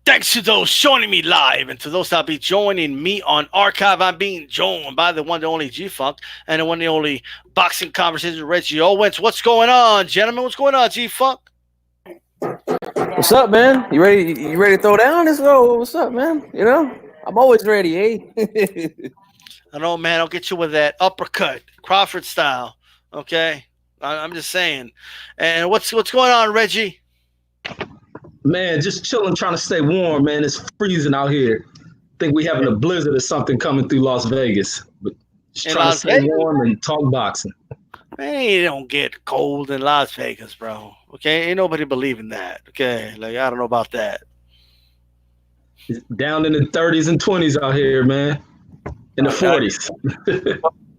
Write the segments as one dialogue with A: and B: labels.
A: Thanks to those joining me live and to those that'll be joining me on archive. I'm being joined by the one, the only G-Funk and the one, the only boxing conversation with Reggie Owens. What's going on, gentlemen? What's going on, G-Funk?
B: What's up, man? You ready? You ready to throw down this? What's up, man? You know, I'm always ready, eh?
A: I know, man. I'll get you with that uppercut, Crawford style. Okay, I'm just saying. And what's going on, Reggie?
C: Man, just chilling, trying to stay warm, man. It's freezing out here. Think we having a blizzard or something coming through Las Vegas. But just trying to stay warm and talk boxing.
A: Man, it don't get cold in Las Vegas, bro. Okay, ain't nobody believing that. Okay, like I don't know about that.
C: It's down in the 30s and 20s out here, man. In the 40s.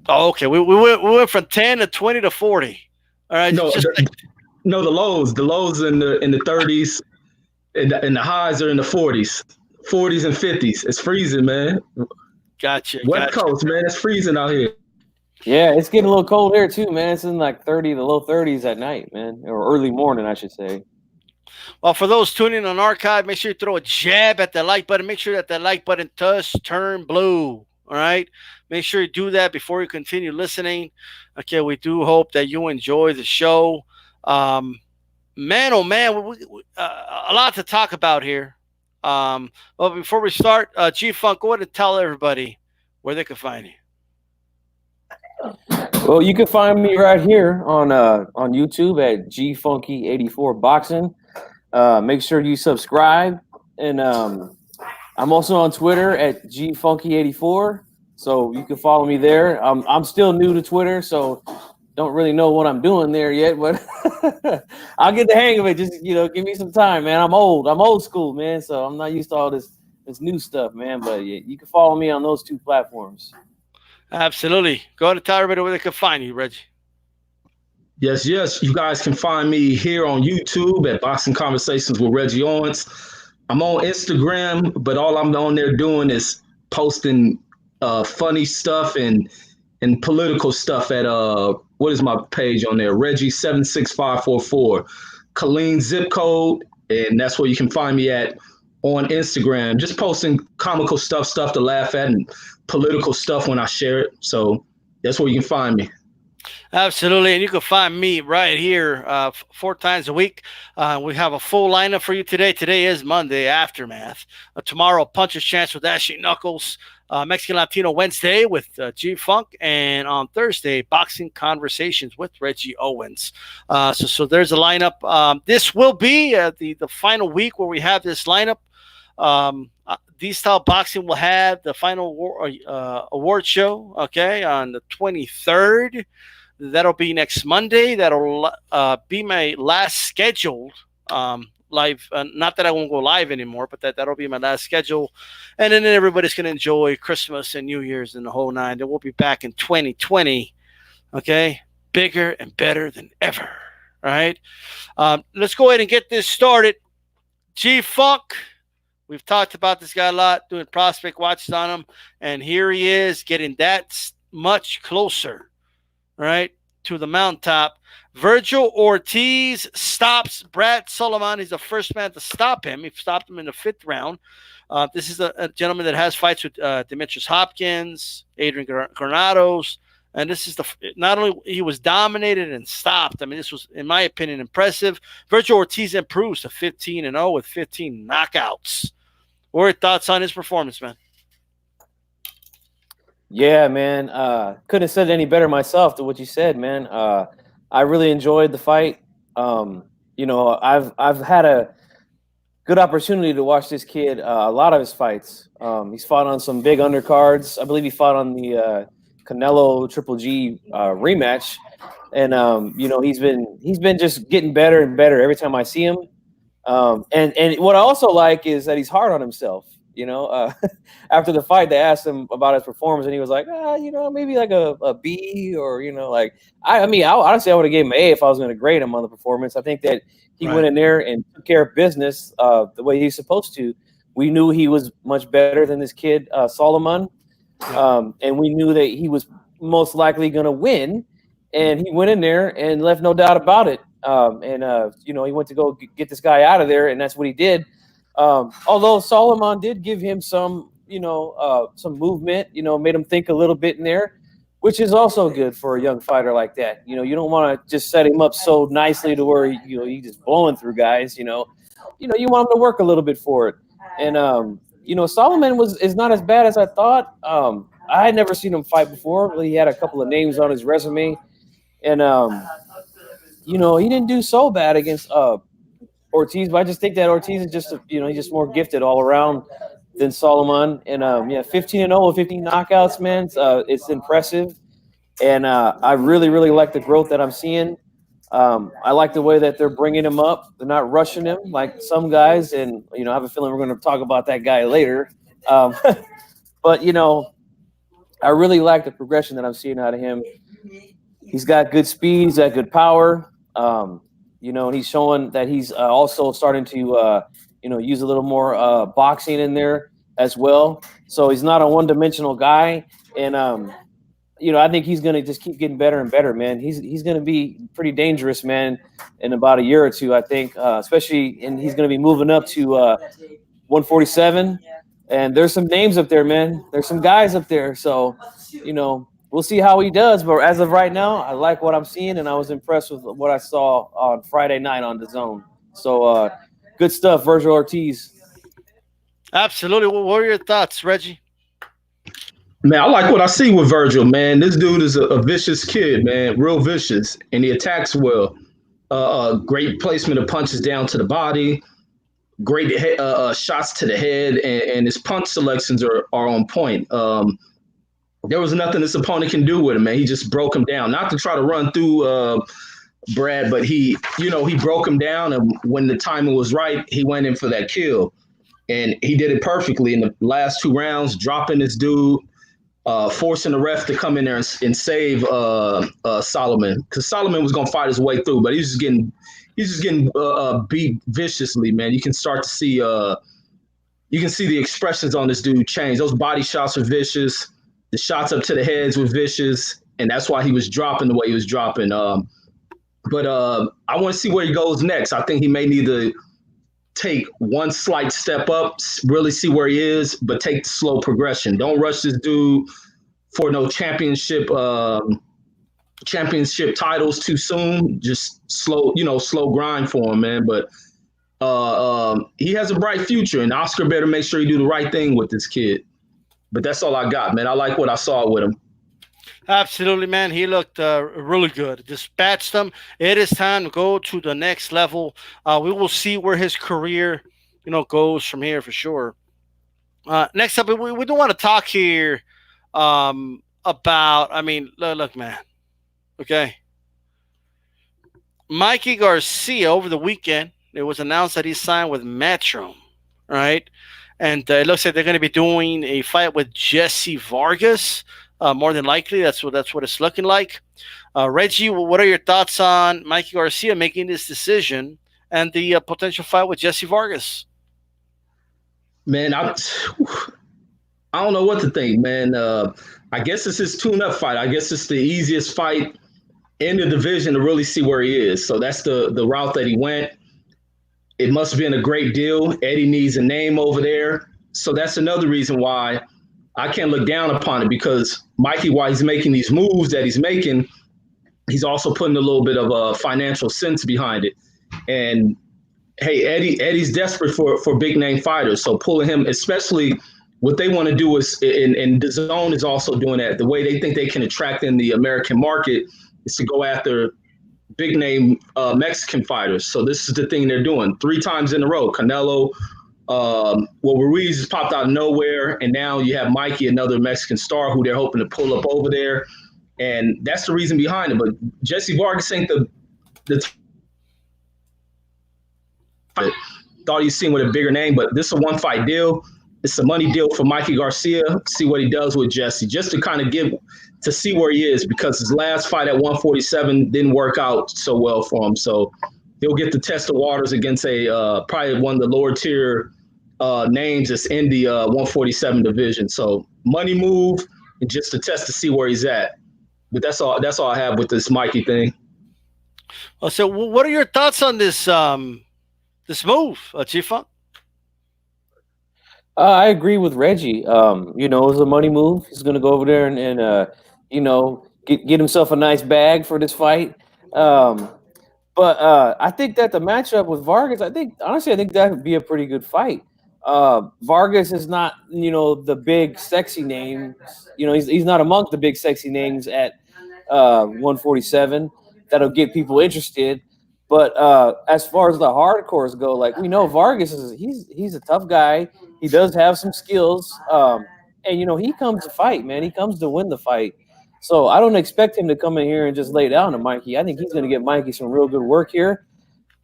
A: Oh, okay. We went from 10 to 20 to 40. All right.
C: No, the lows in the 30s. And the highs are in the 40s and 50s. It's freezing, man.
A: Gotcha.
C: West Coast, man. It's freezing out here.
B: Yeah, it's getting a little cold here too, man. It's in like 30 to low 30s at night, man, or early morning, I should say.
A: Well, for those tuning on archive, make sure you throw a jab at the like button. Make sure that like button does turn blue. All right. Make sure you do that before you continue listening. Okay. We do hope that you enjoy the show. Man, oh man, a lot to talk about here. Well, before we start, G-Funk, go ahead and tell everybody where they can find you.
B: Well, you can find me right here on YouTube at GFunky84 Boxing. Make sure you subscribe, and I'm also on Twitter at GFunky84. So you can follow me there. I'm still new to Twitter, so don't really know what I'm doing there yet, but I'll get the hang of it. Just, give me some time, man. I'm old school, man. So I'm not used to all this new stuff, man. But you can follow me on those two platforms.
A: Absolutely. Go ahead and tell everybody where they can find you, Reggie.
C: Yes. You guys can find me here on YouTube at Boxing Conversations with Reggie Owens. I'm on Instagram, but all I'm on there doing is posting funny stuff and political stuff at what is my page on there? Reggie76544, Colleen zip code, and that's where you can find me at on Instagram. Just posting comical stuff to laugh at, and political stuff when I share it. So that's where you can find me.
A: Absolutely, and you can find me right here 4 times a week. We have a full lineup for you today. Today is Monday, Aftermath. Tomorrow, Puncher's Chance with Ashley Knuckles. Mexican Latino Wednesday with G-Funk, and on Thursday, Boxing Conversations with Reggie Owens. So there's a lineup. This will be the final week where we have this lineup. DStyleBoxing will have the final award show, okay, on the 23rd. That'll be next Monday. That'll be my last scheduled live. Not that I won't go live anymore, but that'll be my last schedule. And then everybody's going to enjoy Christmas and New Year's and the whole nine. Then we'll be back in 2020, okay? Bigger and better than ever, all right? Let's go ahead and get this started. G-Funk, we've talked about this guy a lot, doing prospect watches on him, and here he is getting that much closer, all right, to the mountaintop. Virgil Ortiz stops Brad Sullivan. He's the first man to stop him. He stopped him in the 5th round. This is a gentleman that has fights with Demetrius Hopkins, Adrian Granados, and this is not only he was dominated and stopped. I mean, this was, in my opinion, impressive. Virgil Ortiz improves to 15-0 with 15 knockouts. What are your thoughts on his performance, man?
B: Yeah, man. Couldn't have said it any better myself to what you said, man. I really enjoyed the fight. I've had a good opportunity to watch this kid a lot of his fights. He's fought on some big undercards. I believe he fought on the Canelo Triple G rematch, and he's been just getting better and better every time I see him. And what I also like is that he's hard on himself. After the fight, they asked him about his performance, and he was like, maybe like a B, or honestly, I would have gave him an A if I was going to grade him on the performance. I think that he went in there and took care of business the way he's supposed to. We knew he was much better than this kid, Solomon, and we knew that he was most likely going to win, and he went in there and left no doubt about it. He went to go get this guy out of there, and that's what he did. Although Solomon did give him some, some movement, made him think a little bit in there, which is also good for a young fighter like that. You don't want to just set him up so nicely to where he's just blowing through guys. You want him to work a little bit for it. And Solomon is not as bad as I thought. I had never seen him fight before. He had a couple of names on his resume, and he didn't do so bad against Ortiz. But I just think that Ortiz is just he's just more gifted all around than Solomon. And 15-0 with 15 knockouts, man. It's impressive, and I really, really like the growth that I'm seeing. I like the way that they're bringing him up. They're not rushing him like some guys, and I have a feeling we're going to talk about that guy later. But I really like the progression that I'm seeing out of him. He's got good speed. He's got good power. And he's showing that he's also starting to, use a little more boxing in there as well. So he's not a one-dimensional guy. And, I think he's going to just keep getting better and better, man. He's going to be pretty dangerous, man, in about a year or two, I think, especially, and he's going to be moving up to 147. And there's some names up there, man. There's some guys up there. So, we'll see how he does. But as of right now, I like what I'm seeing, and I was impressed with what I saw on Friday night on DAZN. So, good stuff, Virgil Ortiz.
A: Absolutely. What are your thoughts, Reggie?
C: Man, I like what I see with Virgil, man. This dude is a vicious kid, man, real vicious, and he attacks well. Great placement of punches down to the body. Great shots to the head, and his punch selections are on point. There was nothing this opponent can do with him, man. He just broke him down. Not to try to run through Brad, but he broke him down, and when the timing was right, he went in for that kill. And he did it perfectly in the last 2 rounds, dropping this dude, forcing the ref to come in there and save Solomon, because Solomon was going to fight his way through, but he's just getting beat viciously, man. You can start to see the expressions on this dude change. Those body shots are vicious. The shots up to the heads were vicious, and that's why he was dropping the way he was dropping. But I want to see where he goes next. I think he may need to take one slight step up, really see where he is, but take the slow progression. Don't rush this dude for no championship titles too soon. Just slow grind for him, man. But he has a bright future, and Oscar better make sure he do the right thing with this kid. But that's all I got, man. I like what I saw with him.
A: Absolutely, man. He looked really good. Dispatched them. It is time to go to the next level. We will see where his career, goes from here for sure. Next up, we don't want to talk here about. I mean, look, man. Okay. Mikey Garcia over the weekend, it was announced that he signed with Metro, right? And it looks like they're going to be doing a fight with Jesse Vargas. More than likely, that's what it's looking like. Reggie, what are your thoughts on Mikey Garcia making this decision and the potential fight with Jesse Vargas?
C: Man, I don't know what to think, man. I guess it's his tune-up fight. I guess it's the easiest fight in the division to really see where he is. So that's the route that he went. It must have been a great deal. Eddie needs a name over there. So that's another reason why I can't look down upon it, because Mikey, while he's making these moves that he's making, he's also putting a little bit of financial sense behind it. And hey, Eddie's desperate for big name fighters. So pulling him, especially what they want to do is, and DAZN is also doing that. The way they think they can attract in the American market is to go after big name Mexican fighters. So this is the thing they're doing 3 times in a row. Canelo, Ruiz has popped out of nowhere, and now you have Mikey, another Mexican star who they're hoping to pull up over there, and that's the reason behind it. But Jesse Vargas ain't the thought he's seen with a bigger name, but this is a 1-fight deal. It's a money deal for Mikey Garcia. See what he does with Jesse, just to kind of to see where he is, because his last fight at 147 didn't work out so well for him. So he'll get to test the waters against probably one of the lower tier names that's in the 147 division. So money move, and just to test to see where he's at. But that's all I have with this Mikey thing.
A: So what are your thoughts on this this move, Chifa?
B: I agree with Reggie. You know, it was a money move. He's going to go over there and you know, get himself a nice bag for this fight. Um, but I think that the matchup with Vargas, honestly, I think that would be a pretty good fight. Vargas is not, you know, the big sexy names. You know, he's not among the big sexy names at 147 that'll get people interested. But as far as the hardcores go, like we know Vargas he's a tough guy. He does have some skills, and you know he comes to fight, man. He comes to win the fight. So I don't expect him to come in here and just lay down to Mikey. I think he's going to get Mikey some real good work here.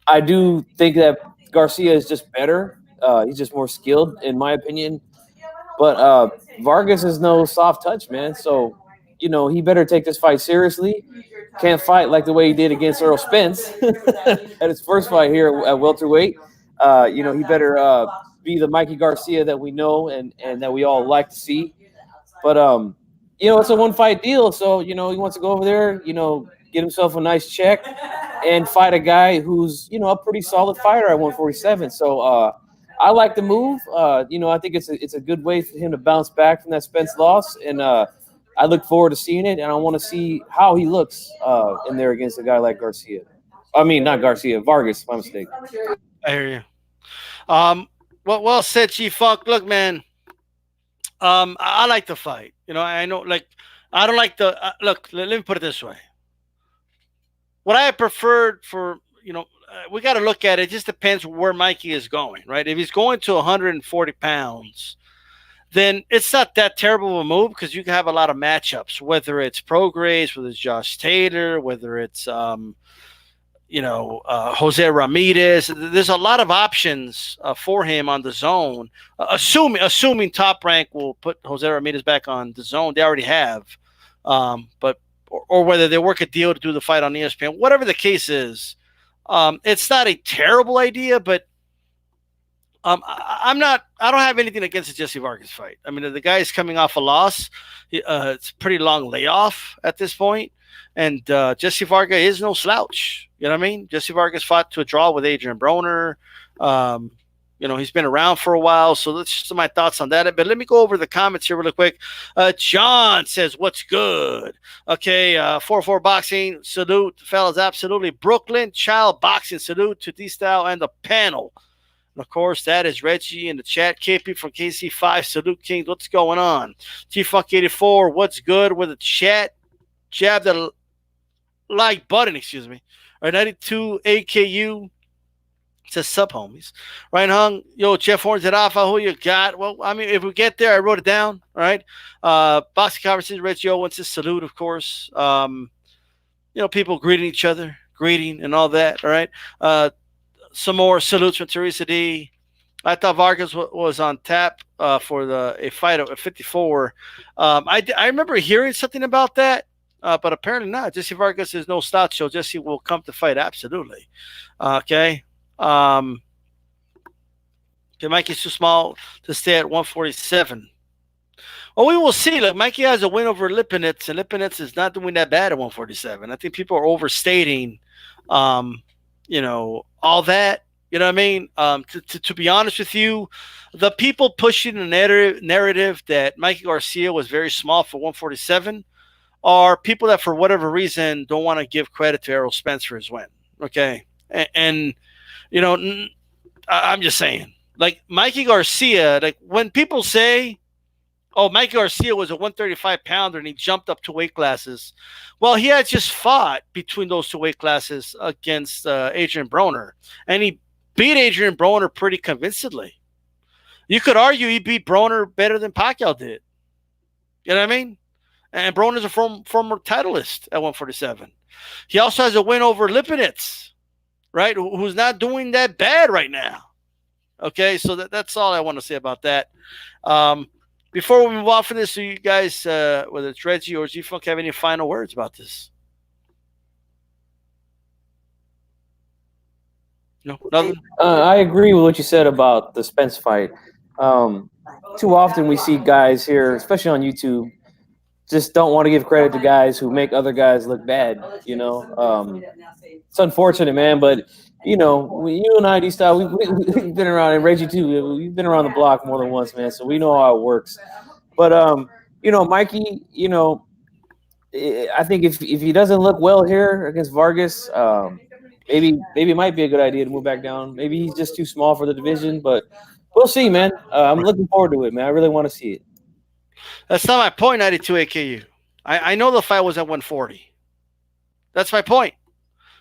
B: I do think that Garcia is just better. He's just more skilled, in my opinion. But Vargas is no soft touch, man. So, you know, he better take this fight seriously. Can't fight like the way he did against Earl Spence at his first fight here at welterweight. You know, he better be the Mikey Garcia that we know and that we all like to see. But you know, it's a one fight deal, so you know he wants to go over there, you know, get himself a nice check and fight a guy who's, you know, a pretty solid fighter at 147. So I like the move. You know, I think it's a good way for him to bounce back from that Spence loss, and I look forward to seeing it, and I want to see how he looks in there against a guy like Garcia. I mean, not Garcia, Vargas. My mistake.
A: I hear you. Well said, Chief Funk. Look, man. I like the fight. You know, I know, like, I don't like the look. Let me put it this way. What I preferred for, you know, we got to look at it. It just depends where Mikey is going, right? If he's going to 140 pounds, then it's not that terrible of a move because you can have a lot of matchups, whether it's Prograis, whether it's Josh Taylor, whether it's Jose Ramirez. There's a lot of options for him on the zone. Assuming Top Rank will put Jose Ramirez back on the zone, they already have. But whether they work a deal to do the fight on ESPN, whatever the case is, it's not a terrible idea. But I don't have anything against the Jesse Vargas fight. I mean, the guy is coming off a loss. It's a pretty long layoff at this point. And Jesse Vargas is no slouch. You know what I mean? Jesse Vargas fought to a draw with Adrian Broner. You know, he's been around for a while. So that's just my thoughts on that. But let me go over the comments here really quick. John says, what's good? Okay, 4-4 Boxing. Salute, fellas. Absolutely. Brooklyn Child Boxing. Salute to D-Style and the panel. And, of course, that is Reggie in the chat. KP from KC5. Salute, Kings. What's going on? T-Funk84. What's good with the chat? Jab the like button, excuse me. All right, 92 AKU. Says sub homies. Ryan Hung, yo, Jeff Horns at Alpha, who you got? Well, I mean, if we get there, I wrote it down. All right. Boxing Conversations, Reggie Owens, his salute, of course. You know, people greeting each other, greeting and all that. All right. Some more salutes from Teresa D. I thought Vargas was on tap for a fight at 54. I remember hearing something about that, but apparently not. Jesse Vargas is no slouch, so Jesse will come to fight. Absolutely. Okay. Okay, Mikey's too small to stay at 147. Well, we will see. Look, Mikey has a win over Lipinets, and Lipinets is not doing that bad at 147. I think people are overstating, you know, all that. You know what I mean? To be honest with you, the people pushing the narrative that Mikey Garcia was very small for 147 are people that, for whatever reason, don't want to give credit to Errol Spence for his win. Okay, and you know, I'm just saying, like Mikey Garcia, like when people say, oh, Mikey Garcia was a 135 pounder and he jumped up 2 weight classes. Well, he had just fought between those 2 weight classes against Adrian Broner, and he beat Adrian Broner pretty convincingly. You could argue he beat Broner better than Pacquiao did. You know what I mean? And Broner's a former titleist at 147. He also has a win over Lipinets, right, who's not doing that bad right now. Okay, so that's all I want to say about that. Before we move on from this, do you guys, whether it's Reggie or G-Funk, have any final words about this? No, nothing?
B: I agree with what you said about the Spence fight. Too often we see guys here, especially on YouTube, just don't want to give credit to guys who make other guys look bad, you know. It's unfortunate, man, but you know, you and I, D-Style, we've been around, and Reggie too. We've been around the block more than once, man. So we know how it works. But you know, Mikey, you know, I think if he doesn't look well here against Vargas, maybe it might be a good idea to move back down. Maybe he's just too small for the division, but we'll see, man. I'm looking forward to it, man. I really want to see it.
A: That's not my point. 92 AKU. I know the fight was at 140. That's my point.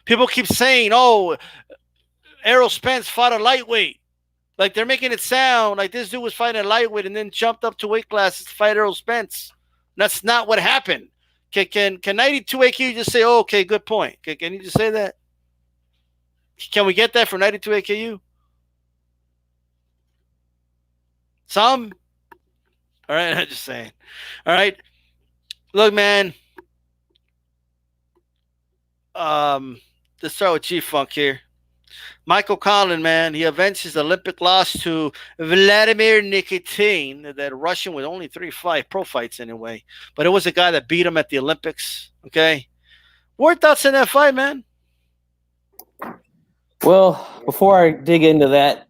A: People keep saying, "Oh, Errol Spence fought a lightweight." Like they're making it sound like this dude was fighting a lightweight and then jumped up to weight classes to fight Errol Spence. That's not what happened. Can 92 AKU just say, "Oh, okay, good point"? Can you just say that? Can we get that for 92 AKU? Some? All right, I'm just saying. All right. Look, man. Let's start with G-Funk here. Michael Conlan, man, he avenged his Olympic loss to Vladimir Nikitin, that Russian with only 3 pro fights anyway. But it was a guy that beat him at the Olympics, okay? What are your thoughts on that fight, man?
B: Well, before I dig into that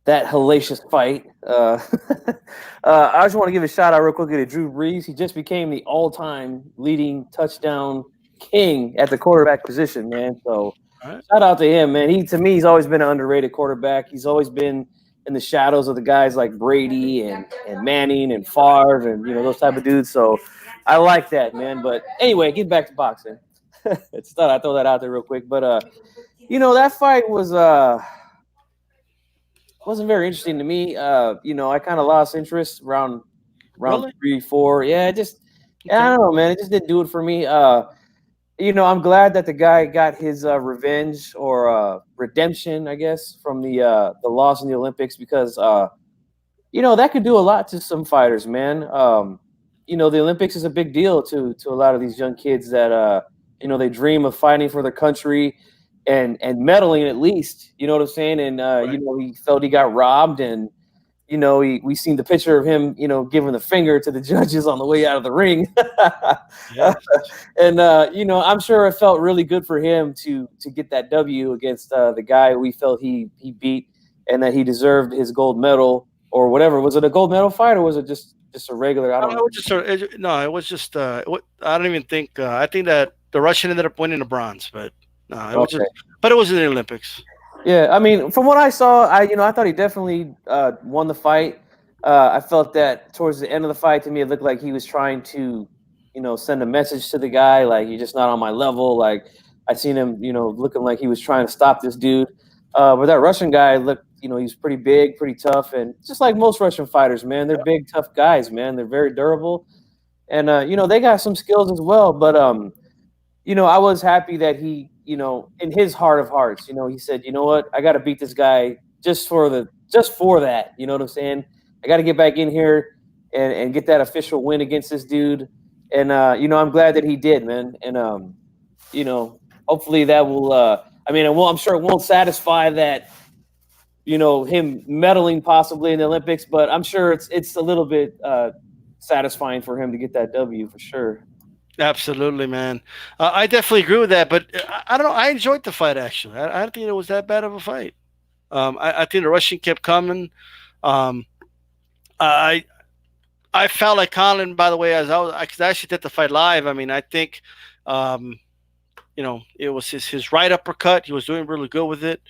B: hellacious fight, I just want to give a shout out real quickly to Drew Brees. He just became the all-time leading touchdown king at the quarterback position, man. So shout out to him, man. To me, he's always been an underrated quarterback. He's always been in the shadows of the guys like Brady and Manning and Favre and, you know, those type of dudes. So I like that, man. But anyway, get back to boxing. Just thought I'd throw that out there real quick. But you know, that fight wasn't very interesting to me. You know, I kind of lost interest around
A: Really?
B: 3, 4. Yeah, I don't know, man. It just didn't do it for me. You know, I'm glad that the guy got his revenge or redemption, I guess, from the loss in the Olympics because, you know, that could do a lot to some fighters, man. You know, the Olympics is a big deal to a lot of these young kids that, you know, they dream of fighting for their country and medaling at least, you know what I'm saying? And,
A: Right.
B: you know, he felt he got robbed and, you know, we seen the picture of him, you know, giving the finger to the judges on the way out of the ring.
A: Yes.
B: And, you know, I'm sure it felt really good for him to get that W against the guy we felt he beat and that he deserved his gold medal or whatever. Was it a gold medal fight or was it just a regular? I don't know.
A: It was just I don't even think I think that the Russian ended up winning the bronze, but no, it was but it was in the Olympics.
B: Yeah, I mean, from what I saw, I thought he definitely won the fight. I felt that towards the end of the fight, to me, it looked like he was trying to, you know, send a message to the guy, like, you're just not on my level. Like, I seen him, you know, looking like he was trying to stop this dude. But that Russian guy looked, you know, he's pretty big, pretty tough. And just like most Russian fighters, man, they're big, tough guys, man. They're very durable. And, you know, they got some skills as well. But, you know, I was happy that he, you know, in his heart of hearts, you know, he said, you know what, I got to beat this guy just for that. You know what I'm saying? I got to get back in here and get that official win against this dude. And, you know, I'm glad that he did, man. And, you know, hopefully that will, I'm sure it won't satisfy that, you know, him medaling possibly in the Olympics, but I'm sure it's a little bit satisfying for him to get that W for sure.
A: Absolutely, man. I definitely agree with that, but I don't know. I enjoyed the fight, actually. I don't think it was that bad of a fight. I think the Russian kept coming. I felt like Conlan, by the way, because I actually did the fight live. I mean, I think, you know, it was his right uppercut. He was doing really good with it.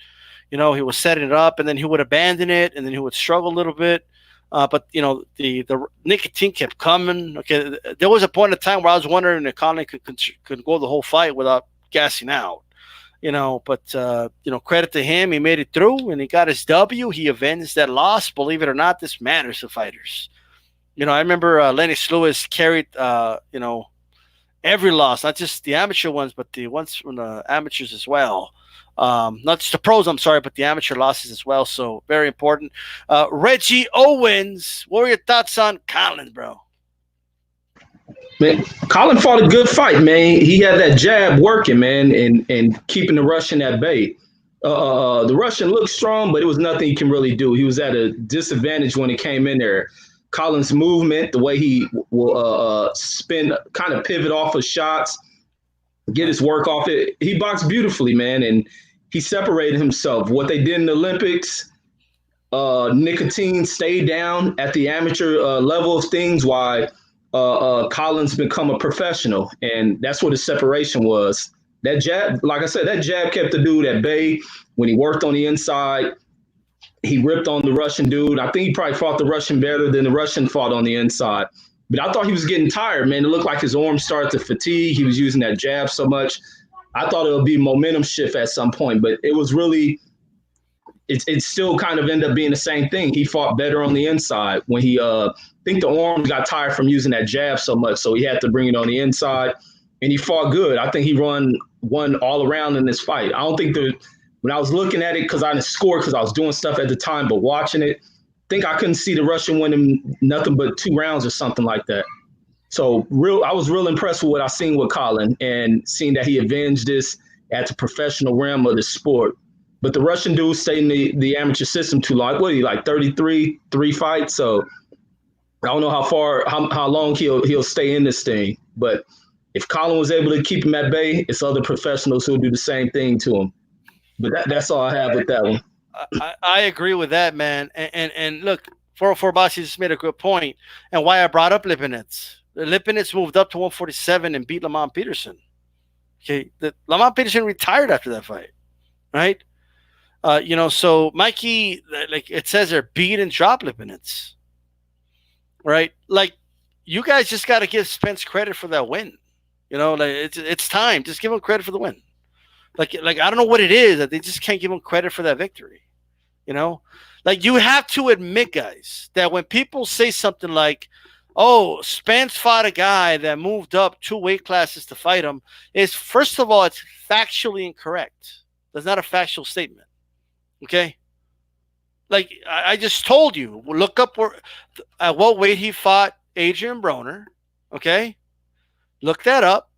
A: You know, he was setting it up, and then he would abandon it, and then he would struggle a little bit. But, you know, the Nikitin kept coming. Okay, there was a point in time where I was wondering if Conlan could go the whole fight without gassing out. You know, but, you know, credit to him. He made it through, and he got his W. He avenged that loss. Believe it or not, this matters to fighters. You know, I remember Lennox Lewis carried, you know, every loss, not just the amateur ones, but the ones from the amateurs as well. Not just the pros, I'm sorry, but the amateur losses as well. So very important. Reggie Owens, what were your thoughts on Conlan, bro?
C: Man, Conlan fought a good fight, man. He had that jab working, man, and keeping the Russian at bay. The Russian looked strong, but it was nothing he can really do. He was at a disadvantage when he came in there. Conlan's movement, the way he will spin, kind of pivot off of shots, get his work off it. He boxed beautifully, man, and he separated himself. What they did in the Olympics, Nikitin stayed down at the amateur level of things, while Collins become a professional, and that's what his separation was. That jab, like I said, that jab kept the dude at bay. When he worked on the inside, he ripped on the Russian dude. I think he probably fought the Russian better than the Russian fought on the inside. But I thought he was getting tired, man. It looked like his arms started to fatigue. He was using that jab so much. I thought it would be momentum shift at some point, but it was really, it still kind of ended up being the same thing. He fought better on the inside when he, I think the arms got tired from using that jab so much, so he had to bring it on the inside, and he fought good. I think he won all around in this fight. I don't think when I was looking at it, because I didn't score because I was doing stuff at the time, but watching it, I think I couldn't see the Russian winning nothing but 2 rounds or something like that. So I was real impressed with what I seen with Conlan, and seeing that he avenged this at the professional realm of the sport. But the Russian dude stayed in the amateur system too long. What, he like 33, 3 fights? So I don't know how long he'll stay in this thing. But if Conlan was able to keep him at bay, it's other professionals who'll do the same thing to him. But that's all I have with that one.
A: I agree with that, man. And look, 404 Boxing just made a good point, and why I brought up Lipinets. Lipinets moved up to 147 and beat Lamont Peterson. Okay, Lamont Peterson retired after that fight, right? So Mikey, like it says there, beat and drop Lipinets, right? Like, you guys just got to give Spence credit for that win. Like it's time. Just give him credit for the win. Like I don't know what it is that they just can't give him credit for that victory. Like, you have to admit, guys, that when people say something like, "Oh, Spence fought a guy that moved up 2 weight classes to fight him," is, first of all, it's factually incorrect. That's not a factual statement. Okay? Like, I just told you, look up at what weight he fought Adrian Broner. Okay? Look that up.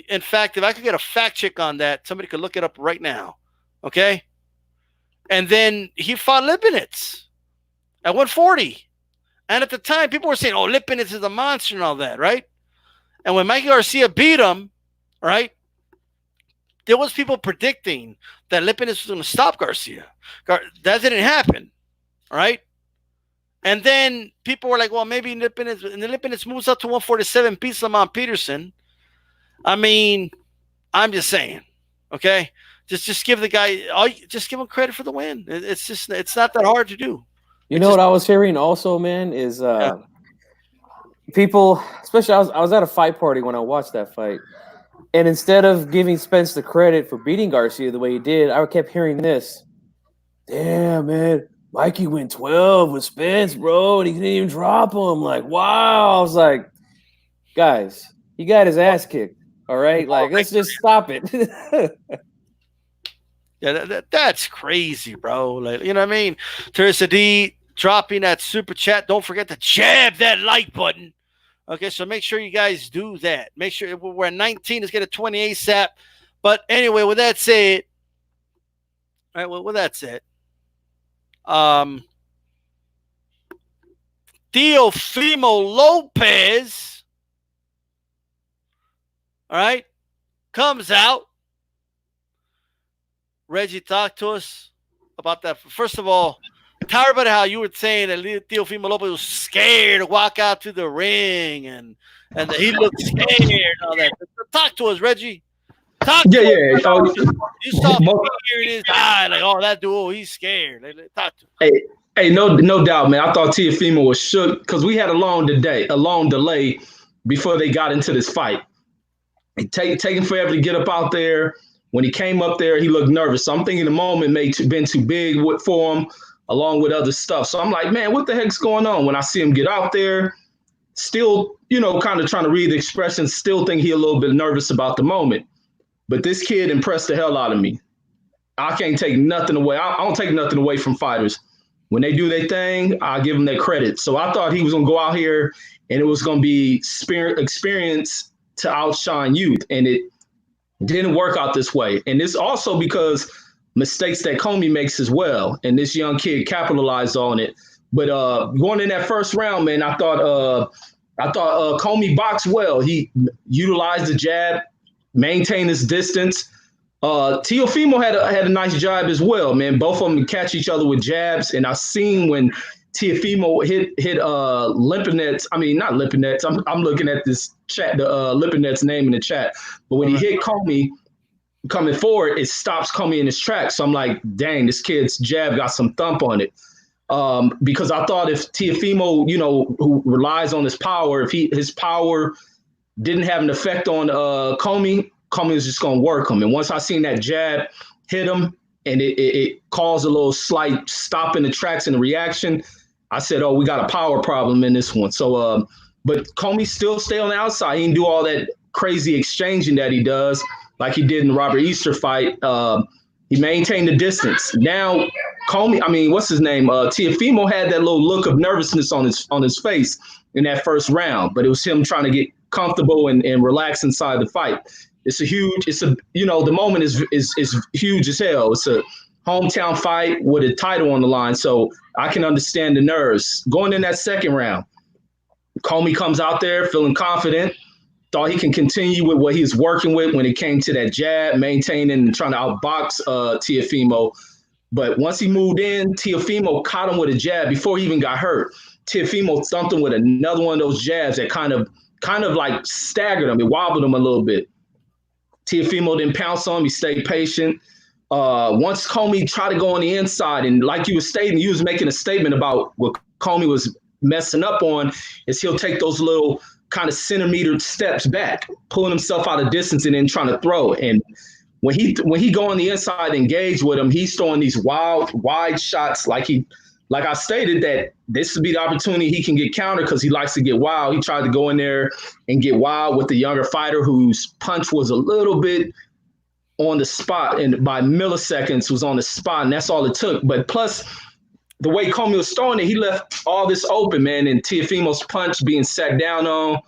A: In fact, if I could get a fact check on that, somebody could look it up right now. Okay? And then he fought Lipinets at 140. And at the time, people were saying, "Oh, Lipinets is a monster," and all that, right? And when Mikey Garcia beat him, right, there was people predicting that Lipinets was going to stop Garcia. That didn't happen, right? And then people were like, "Well, maybe Lipinets," and then Lipinets moves up to 147, beats Lamont Peterson. I mean, I'm just saying, okay? Just give the guy, just give him credit for the win. It's not that hard to do.
B: What I was hearing also, man, is people, especially I was at a fight party when I watched that fight, and instead of giving Spence the credit for beating Garcia the way he did, I kept hearing this: "Damn, man, Mikey went 12 with Spence, bro, and he didn't even drop him." Like, wow. I was like, guys, he got his ass kicked. All right, like, let's just stop it.
A: Yeah, that's crazy, bro. Like, you know what I mean? Teresa D dropping that super chat. Don't forget to jab that like button. Okay, so make sure you guys do that. Make sure we're at 19. Let's get a 20 ASAP. But anyway, with that said, all right. Well, with that said, Teofimo Lopez, all right, comes out. Reggie, talk to us about that. First of all, tired about how you were saying that Teofimo Lopez was scared to walk out to the ring and that he looked scared and all that. Talk to us, Reggie. Talk to us. You saw fear in his eye, like, "Oh, that dude, he's scared." Talk to us.
C: Hey, no doubt, man. I thought Teofimo was shook because we had a long delay before they got into this fight. It taking forever to get up out there. When he came up there, he looked nervous. So I'm thinking the moment may have been too big for him, along with other stuff. So I'm like, man, what the heck's going on? When I see him get out there, still, kind of trying to read the expressions, still think he a little bit nervous about the moment. But this kid impressed the hell out of me. I can't take nothing away. I don't take nothing away from fighters. When they do their thing, I give them their credit. So I thought he was going to go out here and it was going to be experience to outshine youth. And it didn't work out this way. And it's also because mistakes that Commey makes as well. And this young kid capitalized on it. But going in that first round, man, I thought Commey boxed well. He utilized the jab, maintained his distance. Teofimo had a nice jab as well, man. Both of them catch each other with jabs, and I seen when Teofimo hit Lipinets. I mean, not Lipinets. I'm looking at this chat, the Lipinets name in the chat. But when he hit Commey coming forward, it stops Commey in his tracks. So I'm like, dang, this kid's jab got some thump on it. Because I thought if Teofimo, who relies on his power, if his power didn't have an effect on Commey was just going to work him. And once I seen that jab hit him and it caused a little slight stop in the tracks and the reaction, I said, oh, we got a power problem in this one. So, but Commey still stay on the outside. He didn't do all that crazy exchanging that he does like he did in the Robert Easter fight. He maintained the distance. Now, Teofimo had that little look of nervousness on his face in that first round, but it was him trying to get comfortable and relax inside the fight. The moment is huge as hell. It's a hometown fight with a title on the line, so I can understand the nerves. Going in that second round, Commey comes out there feeling confident, thought he can continue with what he was working with when it came to that jab, maintaining and trying to outbox Teofimo. But once he moved in, Teofimo caught him with a jab before he even got hurt. Teofimo thumped him with another one of those jabs that kind of like staggered him. It wobbled him a little bit. Teofimo didn't pounce on him. He stayed patient. Once Commey tried to go on the inside, and like you were stating, you was making a statement about what Commey was messing up on, is he'll take those little kind of centimeter steps back, pulling himself out of distance and then trying to throw. And when he go on the inside and engage with him, he's throwing these wide shots like I stated, that this would be the opportunity he can get countered because he likes to get wild. He tried to go in there and get wild with the younger fighter whose punch was a little bit on the spot and by milliseconds was on the spot, and that's all it took. But plus, the way Commey was throwing it, he left all this open, man, and Teofimo's punch being sat down on,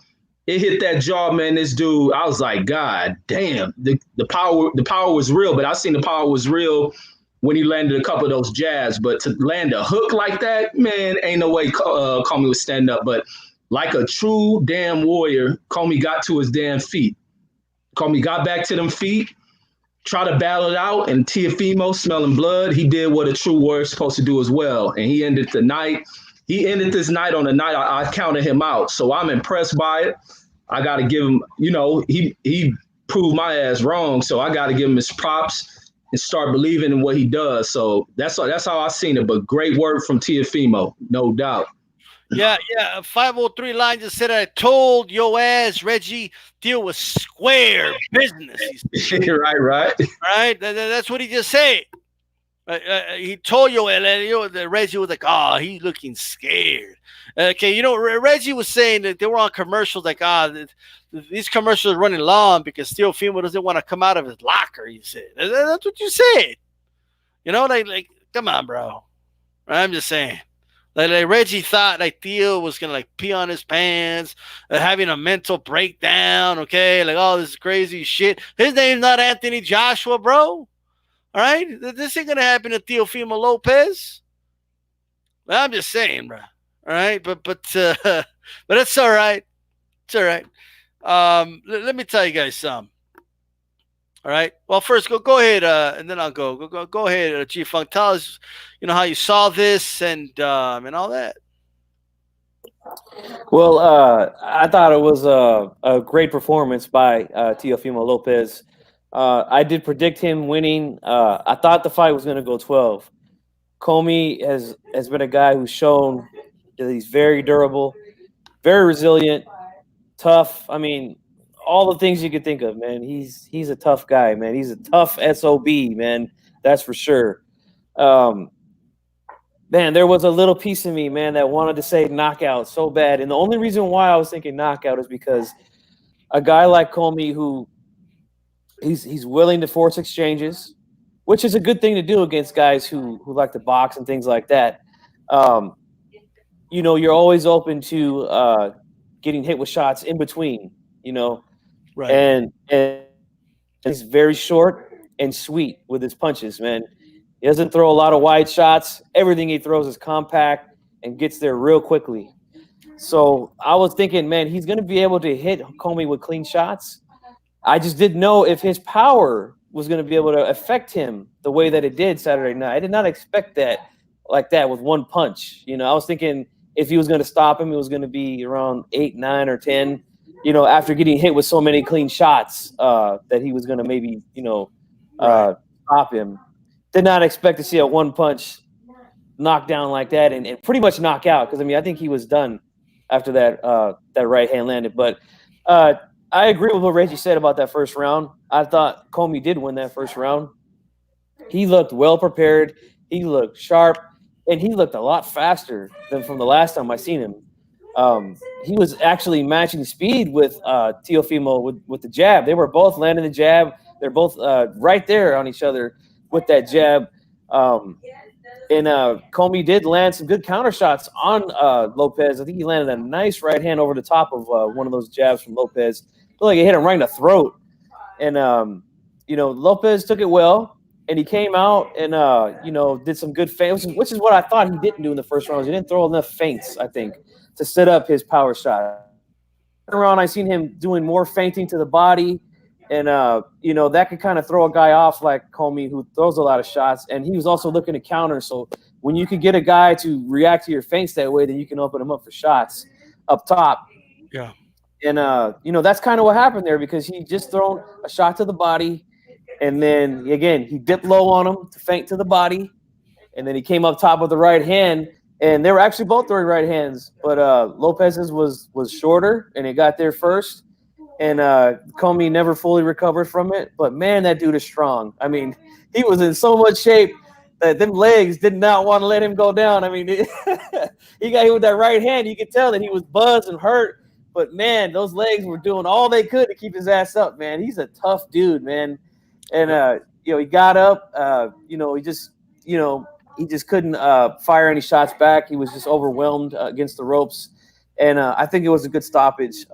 C: it hit that jaw, man. This dude, I was like, God damn, the power was real, but I seen the power was real when he landed a couple of those jabs. But to land a hook like that, man, ain't no way Commey was standing up. But like a true damn warrior, Commey got to his damn feet. Commey got back to them feet, tried to battle it out, and Teofimo, smelling blood, he did what a true warrior is supposed to do as well. And he ended the night. He ended this night on a night I counted him out. So I'm impressed by it. I got to give him, he proved my ass wrong. So I got to give him his props and start believing in what he does. So that's how I seen it. But great work from Teofimo, no doubt.
A: Yeah. 503 line just said, I told your ass, Reggie, deal with square business.
C: Right.
A: Right? That's what he just said. He told you, and Reggie was like, oh, he's looking scared. Okay, Reggie was saying that they were on commercials like, these commercials are running long because Teofimo doesn't want to come out of his locker, he said. That's what you said. Like come on, bro. I'm just saying. Like Reggie thought like Theo was going to like pee on his pants, having a mental breakdown, okay? Like, oh, this is crazy shit. His name's not Anthony Joshua, bro. All right, this ain't gonna happen to Teofimo Lopez. I'm just saying, bro. All right, but it's all right. It's all right. Let me tell you guys something. All right. Well, first go ahead, and then I'll go ahead, G Funk. Tell us, how you saw this and all that.
B: Well, I thought it was a great performance by Teofimo Lopez. I did predict him winning. I thought the fight was going to go 12. Commey has been a guy who's shown that he's very durable, very resilient, tough. I mean, all the things you could think of, man. He's a tough guy, man. He's a tough SOB, man. That's for sure. Man, there was a little piece of me, man, that wanted to say knockout so bad. And the only reason why I was thinking knockout is because a guy like Commey who he's willing to force exchanges, which is a good thing to do against guys who like to box and things like that. You're always open to getting hit with shots in between,
A: Right.
B: And he's very short and sweet with his punches, man. He doesn't throw a lot of wide shots. Everything he throws is compact and gets there real quickly. So I was thinking, man, he's going to be able to hit Commey with clean shots. I just didn't know if his power was going to be able to affect him the way that it did Saturday night. I did not expect that like that with one punch. You know, I was thinking if he was going to stop him, it was going to be around 8, 9, or 10. You know, after getting hit with so many clean shots, that he was going to maybe, stop him. Did not expect to see a one punch knockdown like that and pretty much knock out. Because I mean, I think he was done after that right hand landed. But I agree with what Reggie said about that first round. I thought Commey did win that first round. He looked well prepared. He looked sharp, and he looked a lot faster than from the last time I seen him. He was actually matching speed with Teofimo with the jab. They were both landing the jab. They're both right there on each other with that jab. And Commey did land some good counter shots on Lopez. I think he landed a nice right hand over the top of one of those jabs from Lopez. Looked like it hit him right in the throat. And, Lopez took it well. And he came out and, did some good feints, which is what I thought he didn't do in the first round. He didn't throw enough feints, I think, to set up his power shot. Around, I seen him doing more feinting to the body. And, that could kind of throw a guy off like Commey, who throws a lot of shots. And he was also looking to counter. So when you could get a guy to react to your feints that way, then you can open him up for shots up top.
A: Yeah.
B: And, that's kind of what happened there because he just thrown a shot to the body. And then, again, he dipped low on him to feint to the body. And then he came up top with the right hand. And they were actually both throwing right hands. But Lopez's was shorter, and it got there first. And Commey never fully recovered from it. But, man, that dude is strong. I mean, he was in so much shape that them legs did not want to let him go down. I mean, he got hit with that right hand. You could tell that he was buzzed and hurt. But, man, those legs were doing all they could to keep his ass up, man. He's a tough dude, man. And, he got up. He just couldn't fire any shots back. He was just overwhelmed against the ropes. And I think it was a good stoppage.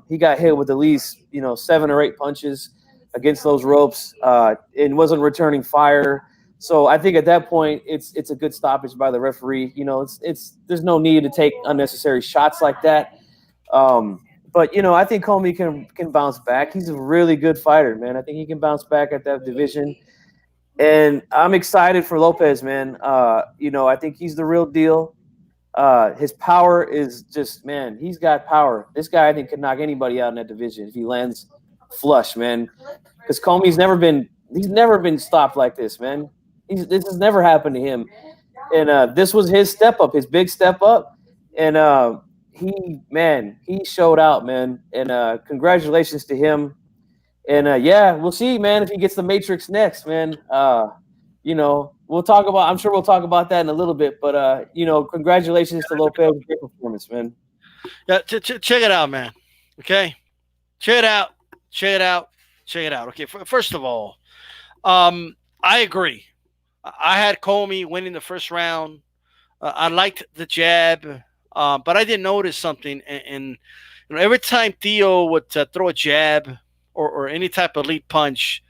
B: He got hit with at least, 7 or 8 punches against those ropes and wasn't returning fire. So I think at that point, it's a good stoppage by the referee. There's no need to take unnecessary shots like that. But, I think Commey can bounce back. He's a really good fighter, man. I think he can bounce back at that division. And I'm excited for Lopez, man. I think he's the real deal. His power is just, man, he's got power. This guy, I think, could knock anybody out in that division if he lands flush, man. Because Commey's never been stopped like this, man. This has never happened to him. And this was his step up, his big step up. And he showed out, man. And congratulations to him. And we'll see, man, if he gets the Matrix next, man. We'll talk about. I'm sure we'll talk about that in a little bit. But congratulations to Lopez. Great performance, man.
A: Yeah, check it out, man. Okay, check it out. Okay, first of all, I agree. I had Commey winning the first round. I liked the jab. But I did notice something, and every time Theo would throw a jab or any type of lead punch,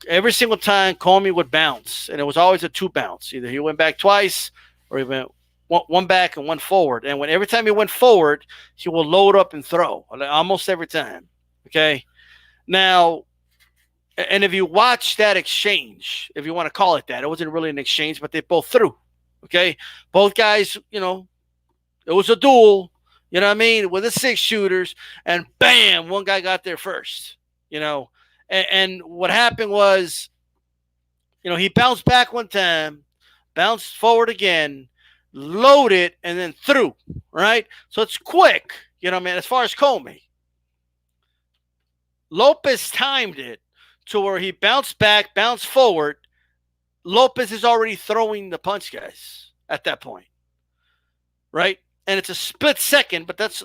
A: every single time Commey would bounce, and it was always a 2 bounce. Either he went back twice, or he went one back and one forward. And every time he went forward, he will load up and throw, almost every time. Okay, now, and if you watch that exchange, if you want to call it that, it wasn't really an exchange, but they both threw. Okay, both guys, it was a duel, you know what I mean, with the 6 shooters, and bam, one guy got there first, And what happened was, he bounced back one time, bounced forward again, loaded, and then threw, right? So it's quick, as far as Commey. Lopez timed it to where he bounced back, bounced forward. Lopez is already throwing the punch, guys, at that point, right? And it's a split second, but that's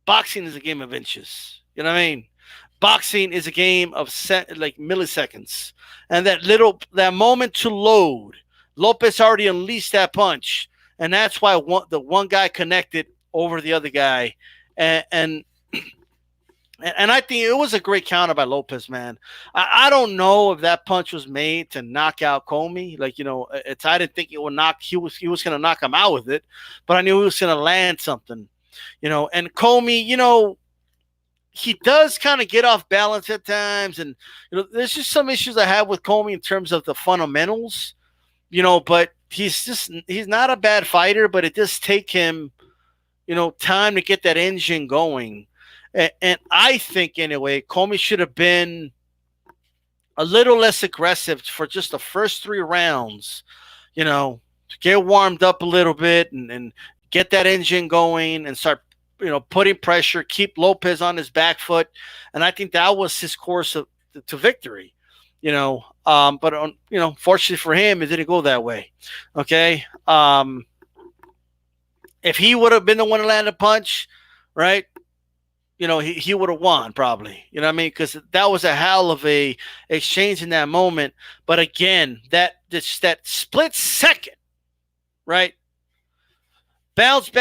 A: boxing is a game of inches. You know what I mean? Boxing is a game of milliseconds. And that moment to load, Lopez already unleashed that punch. And that's why the one guy connected over the other guy. And I think it was a great counter by Lopez, man. I don't know if that punch was made to knock out Commey. I didn't think it would knock. He was going to knock him out with it, but I knew he was going to land something, And Commey, he does kind of get off balance at times, and there's just some issues I have with Commey in terms of the fundamentals, but he's not a bad fighter, but it does take him, time to get that engine going. And I think anyway, Commey should have been a little less aggressive for just the first 3 rounds, to get warmed up a little bit and get that engine going and start putting pressure, keep Lopez on his back foot. And I think that was his course to victory, but fortunately for him, it didn't go that way. Okay. If he would have been the one to land a punch, right, he would have won probably, you know what I mean? Because that was a hell of a exchange in that moment. But again, that split second, right? Bounce,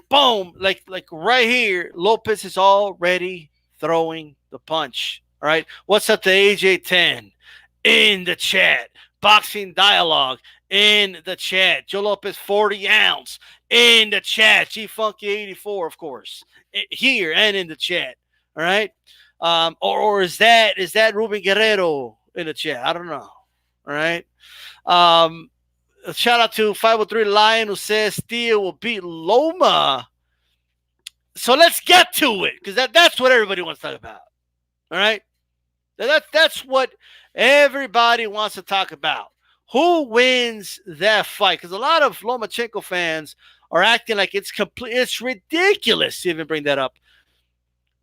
A: boom, like right here, Lopez is already throwing the punch. All right. What's up to AJ10 in the chat? Boxing Dialogue in the chat. Joe Lopez 40 ounce in the chat. G Funky 84, of course, here and in the chat. All right. Or is that Ruben Guerrero in the chat? I don't know. All right. Shout out to 503 Lion, who says Theo will beat Loma. So let's get to it, because that's what everybody wants to talk about. All right? That's what everybody wants to talk about. Who wins that fight? Because a lot of Lomachenko fans are acting like it's ridiculous to even bring that up.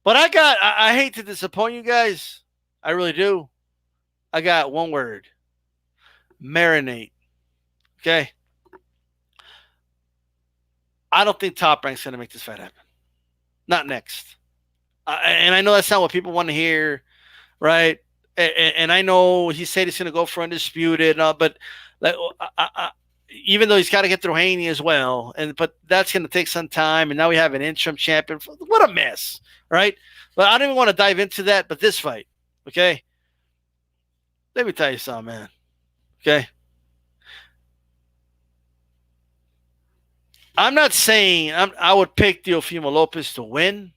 A: But I hate to disappoint you guys. I really do. I got one word. Marinate. Okay. I don't think Top Rank's going to make this fight happen. Not next. And I know that's not what people want to hear, right? And I know he said he's going to go for undisputed, but even though he's got to get through Haney as well, but that's going to take some time. And now we have an interim champion. What a mess, right? But I don't even want to dive into that. But this fight, okay? Let me tell you something, man. Okay. I'm not saying I would pick Teofimo Lopez to win,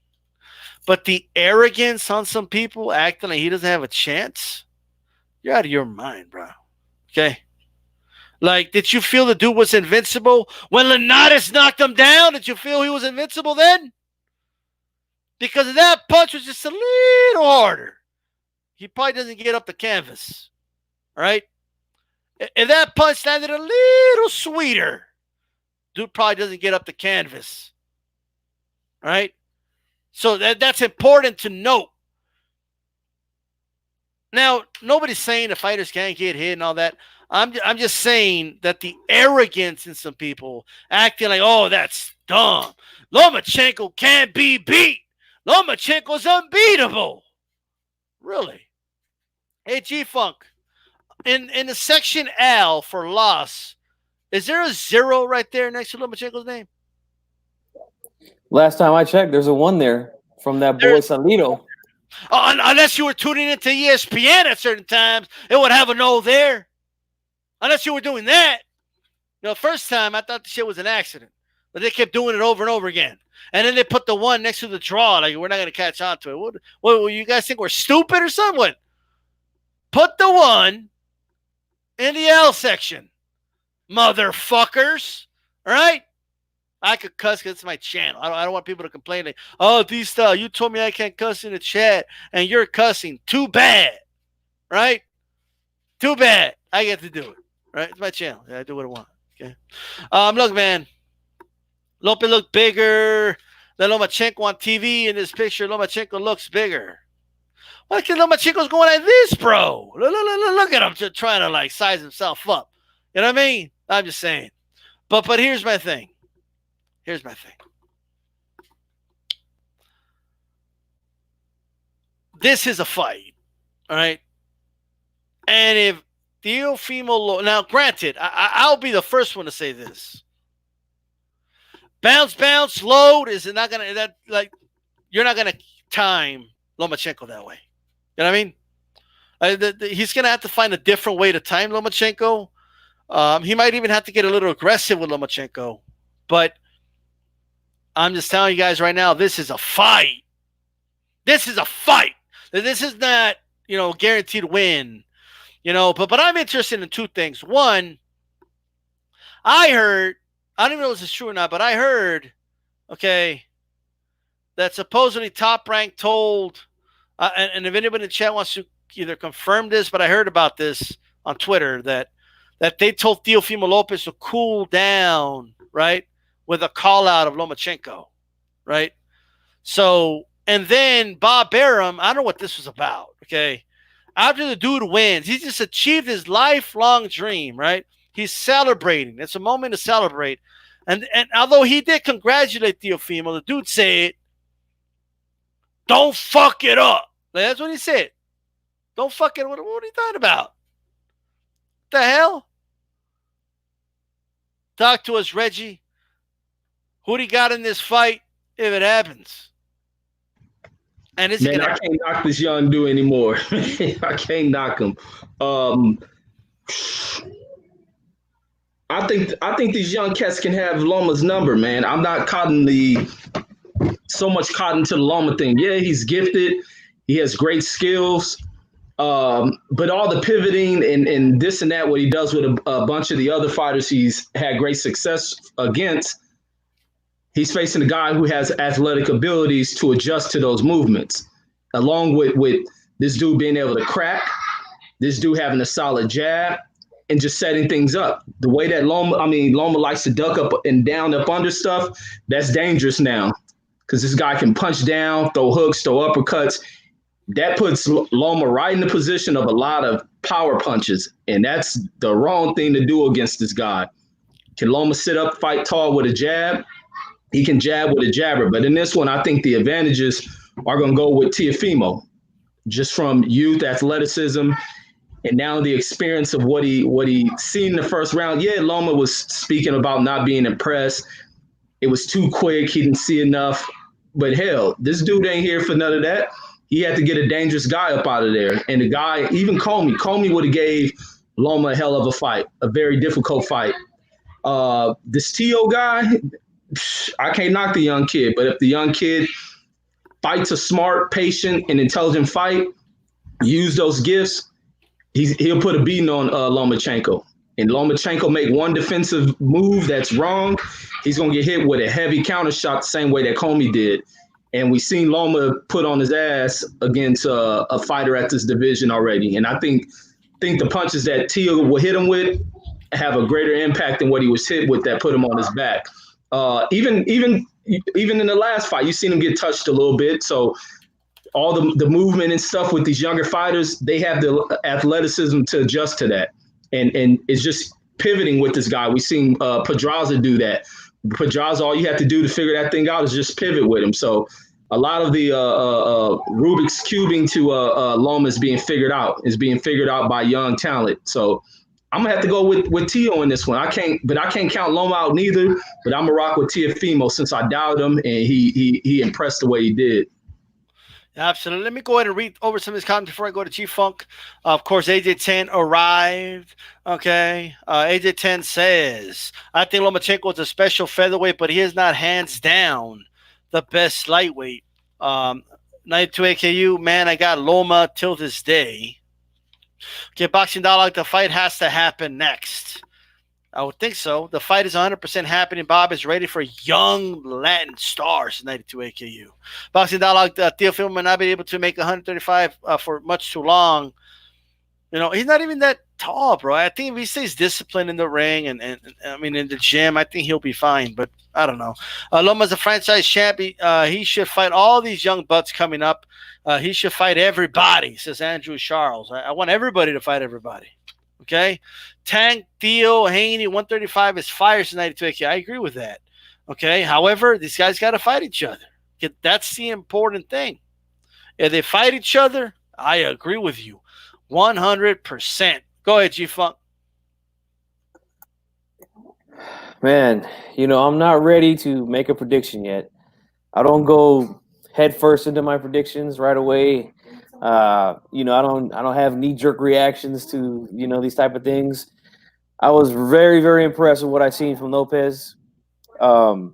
A: but the arrogance on some people acting like he doesn't have a chance, you're out of your mind, bro. Okay? Like, did you feel the dude was invincible when Linares knocked him down? Did you feel he was invincible then? Because that punch was just a little harder. He probably doesn't get up the canvas. All right? If that punch landed a little sweeter, dude probably doesn't get up the canvas. All right? So that's important to note. Now, nobody's saying the fighters can't get hit and all that. I'm just saying that the arrogance in some people acting like, oh, that's dumb. Lomachenko can't be beat. Lomachenko's unbeatable. Really? Hey, G-Funk, in the section L for loss, is there a 0 right there next to Lomachenko's name?
B: Last time I checked, there's a 1 there from that boy Salido.
A: Unless you were tuning into ESPN at certain times, it would have a no there. Unless you were doing that. First time I thought the shit was an accident, but they kept doing it over and over again. And then they put the 1 next to the draw. Like, we're not going to catch on to it. What you guys think we're stupid or something? Put the 1 in the L section, motherfuckers. All right? I could cuss because it's my channel. I don't want people to complain like, oh, DStyle, you told me I can't cuss in the chat, and you're cussing. Too bad. Right? Too bad. I get to do it. Right? It's my channel. Yeah, I do what I want. Okay. Look, man. Lopez looked bigger than Lomachenko on TV. In this picture, Lomachenko looks bigger. Why can Lomachenko's going like this, bro? Look at him just trying to like size himself up. You know what I mean? I'm just saying. But here's my thing. Here's my thing. This is a fight, all right? And if Teofimo, now granted, I'll be the first one to say this. Bounce, load is not gonna you're not gonna time Lomachenko that way. You know what I mean? He's gonna have to find a different way to time Lomachenko. He might even have to get a little aggressive with Lomachenko, but I'm just telling you guys right now, this is a fight. This is a fight. This is not, guaranteed win. But I'm interested in two things. One, I heard, I don't even know if this is true or not, but I heard, okay, that supposedly Top Rank told, and if anybody in the chat wants to either confirm this, but I heard about this on Twitter, that they told Teofimo Lopez to cool down, right, with a call out of Lomachenko, right? So, and then Bob Arum, I don't know what this was about, okay? After the dude wins, he just achieved his lifelong dream, right? He's celebrating. It's a moment to celebrate. And although he did congratulate Teofimo, the dude said, don't fuck it up. That's what he said. Don't fuck it up. What are you talking about? What the hell? Talk to us, Reggie. Who do you got in this fight if it happens? And is
C: Man, I can't knock this young dude anymore. I can't knock him. I think these young cats can have Loma's number, man. I'm not so much caught into the Loma thing. Yeah, he's gifted. He has great skills. But all the pivoting and this and that, what he does with a bunch of the other fighters he's had great success against, he's facing a guy who has athletic abilities to adjust to those movements, along with this dude being able to crack, this dude having a solid jab, and just setting things up. The way that Loma likes to duck up and down up under stuff, that's dangerous now, because this guy can punch down, throw hooks, throw uppercuts. That puts Loma right in the position of a lot of power punches, and that's the wrong thing to do against this guy. Can Loma sit up, fight tall with a jab? He can jab with a jabber. But in this one, I think the advantages are going to go with Teofimo, just from youth, athleticism, and now the experience of what he seen in the first round. Yeah, Loma was speaking about not being impressed. It was too quick. He didn't see enough. But hell, this dude ain't here for none of that. He had to get a dangerous guy up out of there. And the guy, even Commey would have gave Loma a hell of a fight, a very difficult fight. This Teo guy, I can't knock the young kid. But if the young kid fights a smart, patient, and intelligent fight, use those gifts, he'll put a beating on Lomachenko. And Lomachenko make one defensive move that's wrong, he's going to get hit with a heavy counter shot the same way that Commey did. And we've seen Loma put on his ass against a fighter at this division already. And I think the punches that Teo will hit him with have a greater impact than what he was hit with that put him on his back. Even in the last fight, you've seen him get touched a little bit. So all the movement and stuff with these younger fighters, they have the athleticism to adjust to that. And it's just pivoting with this guy. We've seen Pedraza do that. Pedraza, all you have to do to figure that thing out is just pivot with him. So a lot of the Rubik's cubing to Loma is being figured out by young talent. So I'm gonna have to go with Teo in this one. I can't count Loma out neither. But I'm gonna rock with Teofimo since I doubted him and he impressed the way he did.
A: Absolutely. Let me go ahead and read over some of his comments before I go to G-Funk. Of course, AJ10 arrived. Okay. AJ10 says, I think Lomachenko is a special featherweight, but he is not hands down the best lightweight. 92 AKU, man, I got Loma till this day. Okay, Boxing Dialogue, the fight has to happen next. I would think so. The fight is 100% happening. Bob is ready for young Latin stars. 92 AKU. Boxing Dialogue, Teofimo may not be able to make 135 for much too long. He's not even that tall, bro. I think if he stays disciplined in the ring and in the gym, I think he'll be fine. But I don't know. Loma's a franchise champion. He should fight all these young bucks coming up. He should fight everybody, says Andrew Charles. I want everybody to fight everybody. Okay, Tank, Theo, Haney, 135 is fire to 92 AKU. I agree with that. Okay, however, these guys got to fight each other. That's the important thing. If they fight each other, I agree with you 100%. Go ahead, G-Funk.
B: Man, I'm not ready to make a prediction yet. I don't go head first into my predictions right away. I don't have knee-jerk reactions to, these type of things. I was very, very impressed with what I seen from Lopez. Now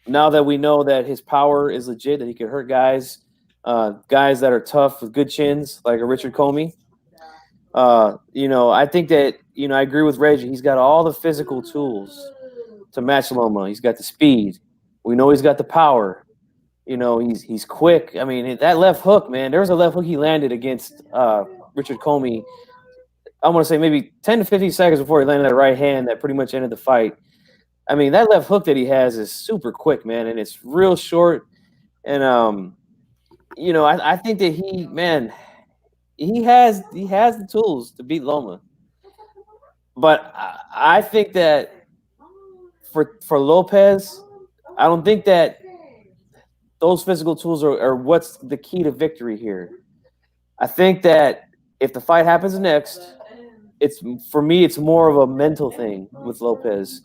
B: that we know that his power is legit, that he can hurt guys, guys that are tough with good chins, like a Richard Commey. I think that, I agree with Reggie. He's got all the physical tools to match Loma. He's got the speed. We know he's got the power. He's quick. I mean, that left hook, man, there was a left hook he landed against Richard Commey. I want to say maybe 10 to 15 seconds before he landed that right hand that pretty much ended the fight. I mean, that left hook that he has is super quick, man, and it's real short. And, I think that he has the tools to beat Loma. But I think that for Lopez, I don't think that those physical tools are what's the key to victory here. I think that if the fight happens next, it's more of a mental thing with Lopez.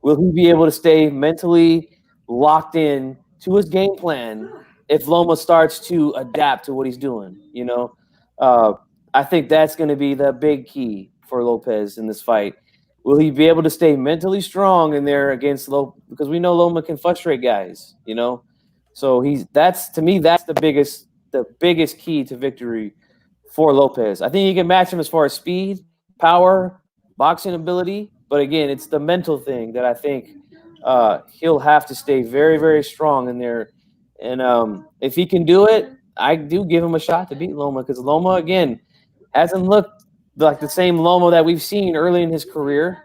B: Will he be able to stay mentally locked in to his game plan if Loma starts to adapt to what he's doing? I think that's going to be the big key for Lopez in this fight. Will he be able to stay mentally strong in there against Loma? Because we know Loma can frustrate guys, So that's the biggest key to victory for Lopez. I think he can match him as far as speed, power, boxing ability. But again, it's the mental thing that I think he'll have to stay very, very strong in there. And if he can do it, I do give him a shot to beat Loma, because Loma, again, hasn't looked like the same Loma that we've seen early in his career,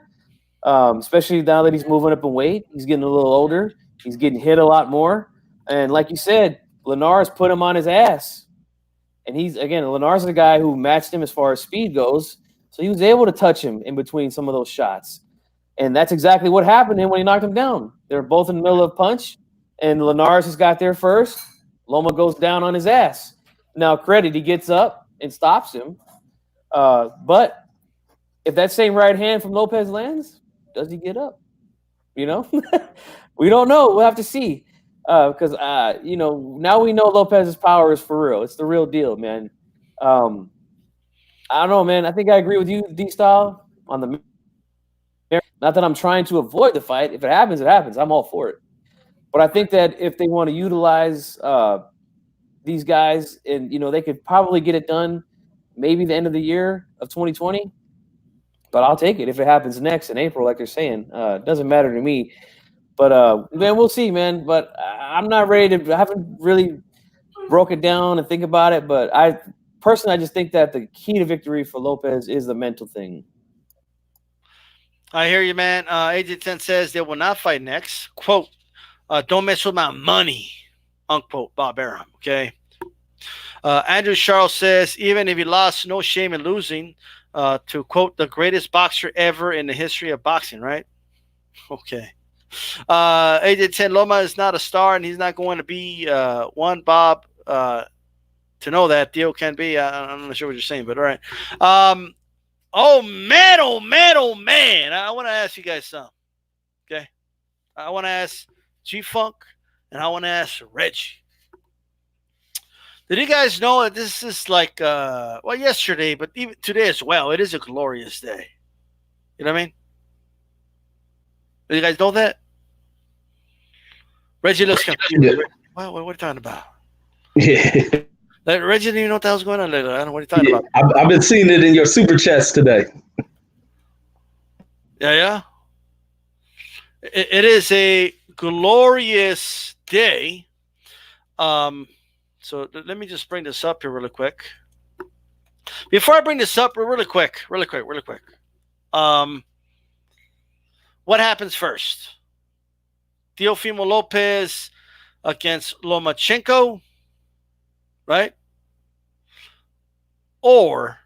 B: especially now that he's moving up in weight. He's getting a little older. He's getting hit a lot more. And like you said, Linares put him on his ass. And Linares is a guy who matched him as far as speed goes. So he was able to touch him in between some of those shots. And that's exactly what happened to him when he knocked him down. They were both in the middle of a punch, and Linares has got there first. Loma goes down on his ass. Now, credit, he gets up and stops him. But if that same right hand from Lopez lands, does he get up? We don't know. We'll have to see. Because now we know Lopez's power is for real. It's the real deal, man. I don't know, man. I think I agree with you, D-Style, on the. Not that I'm trying to avoid the fight. If it happens, it happens. I'm all for it. But I think that if they want to utilize these guys, and they could probably get it done, maybe the end of the year of 2020. But I'll take it if it happens next in April, like they're saying. It doesn't matter to me. But man, we'll see, man. But I'm not ready to. I haven't really broke it down and think about it. But I just think that the key to victory for Lopez is the mental thing.
A: I hear you, man. Agent 10 says they will not fight next. Quote, don't mess with my money, unquote, Bob Arum. Okay. Andrew Charles says, even if he lost, no shame in losing, to quote, the greatest boxer ever in the history of boxing, right? Okay. Agent 10, Loma is not a star, and he's not going to be one, Bob. To know that, Dio can be. I'm not sure what you're saying, but all right. Oh, man. I want to ask you guys something. Okay. I want to ask G-Funk, and I want to ask Reggie. Did you guys know that this is like, yesterday, but even today as well, it is a glorious day. You know what I mean? Did you guys know that? Reggie looks confused.
C: Yeah.
A: What are you talking about?
C: Yeah.
A: Like, Reggie didn't even know what the hell's going on. Like, I don't know what you're talking about.
C: I've been seeing it in your super chats today.
A: Yeah. It is a glorious day. So let me just bring this up here really quick. Before I bring this up, really quick. What happens first? Teofimo Lopez against Lomachenko, right? Or,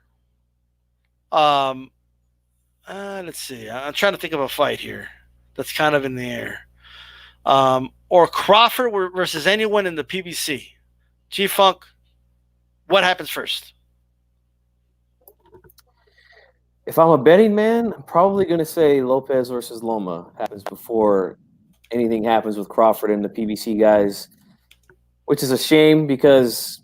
A: let's see. I'm trying to think of a fight here that's kind of in the air. Or Crawford versus anyone in the PBC. G-Funk, what happens first?
B: If I'm a betting man, I'm probably going to say Lopez versus Loma happens before anything happens with Crawford and the PBC guys, which is a shame because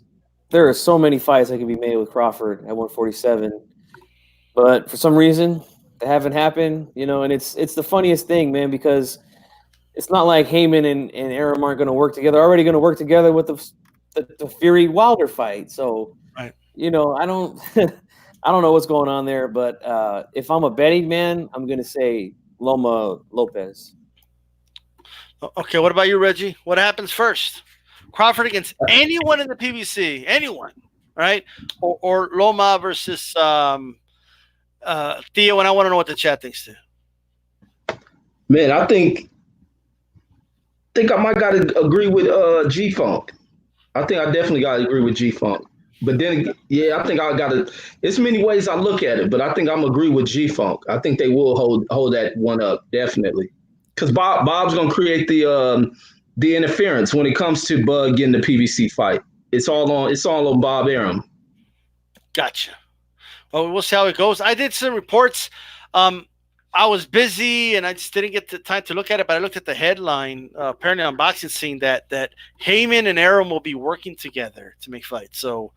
B: there are so many fights that can be made with Crawford at 147. But for some reason, they haven't happened, and it's the funniest thing, man, because it's not like Heyman and Arum aren't going to work together. They're already going to work together with the the Fury Wilder fight. So,
A: right.
B: I don't I don't know what's going on there, but if I'm a betting man, I'm gonna say Loma Lopez.
A: Okay, what about you, Reggie? What happens first? Crawford against anyone in the PBC, anyone, right? Or Loma versus Theo, and I want to know what the chat thinks too.
C: Man, I think I might gotta agree with G Funk. I think I definitely gotta agree with G Funk. But then, yeah, I think I gotta. It's many ways I look at it, but I think I'm agree with G Funk. I think they will hold that one up definitely, because Bob's gonna create the interference when it comes to Bud getting the PBC fight. It's all on Bob Arum.
A: Gotcha. Well, we'll see how it goes. I did some reports. I was busy and I just didn't get the time to look at it, but I looked at the headline, apparently on Boxing Scene, that Heyman and Arum will be working together to make fights. So,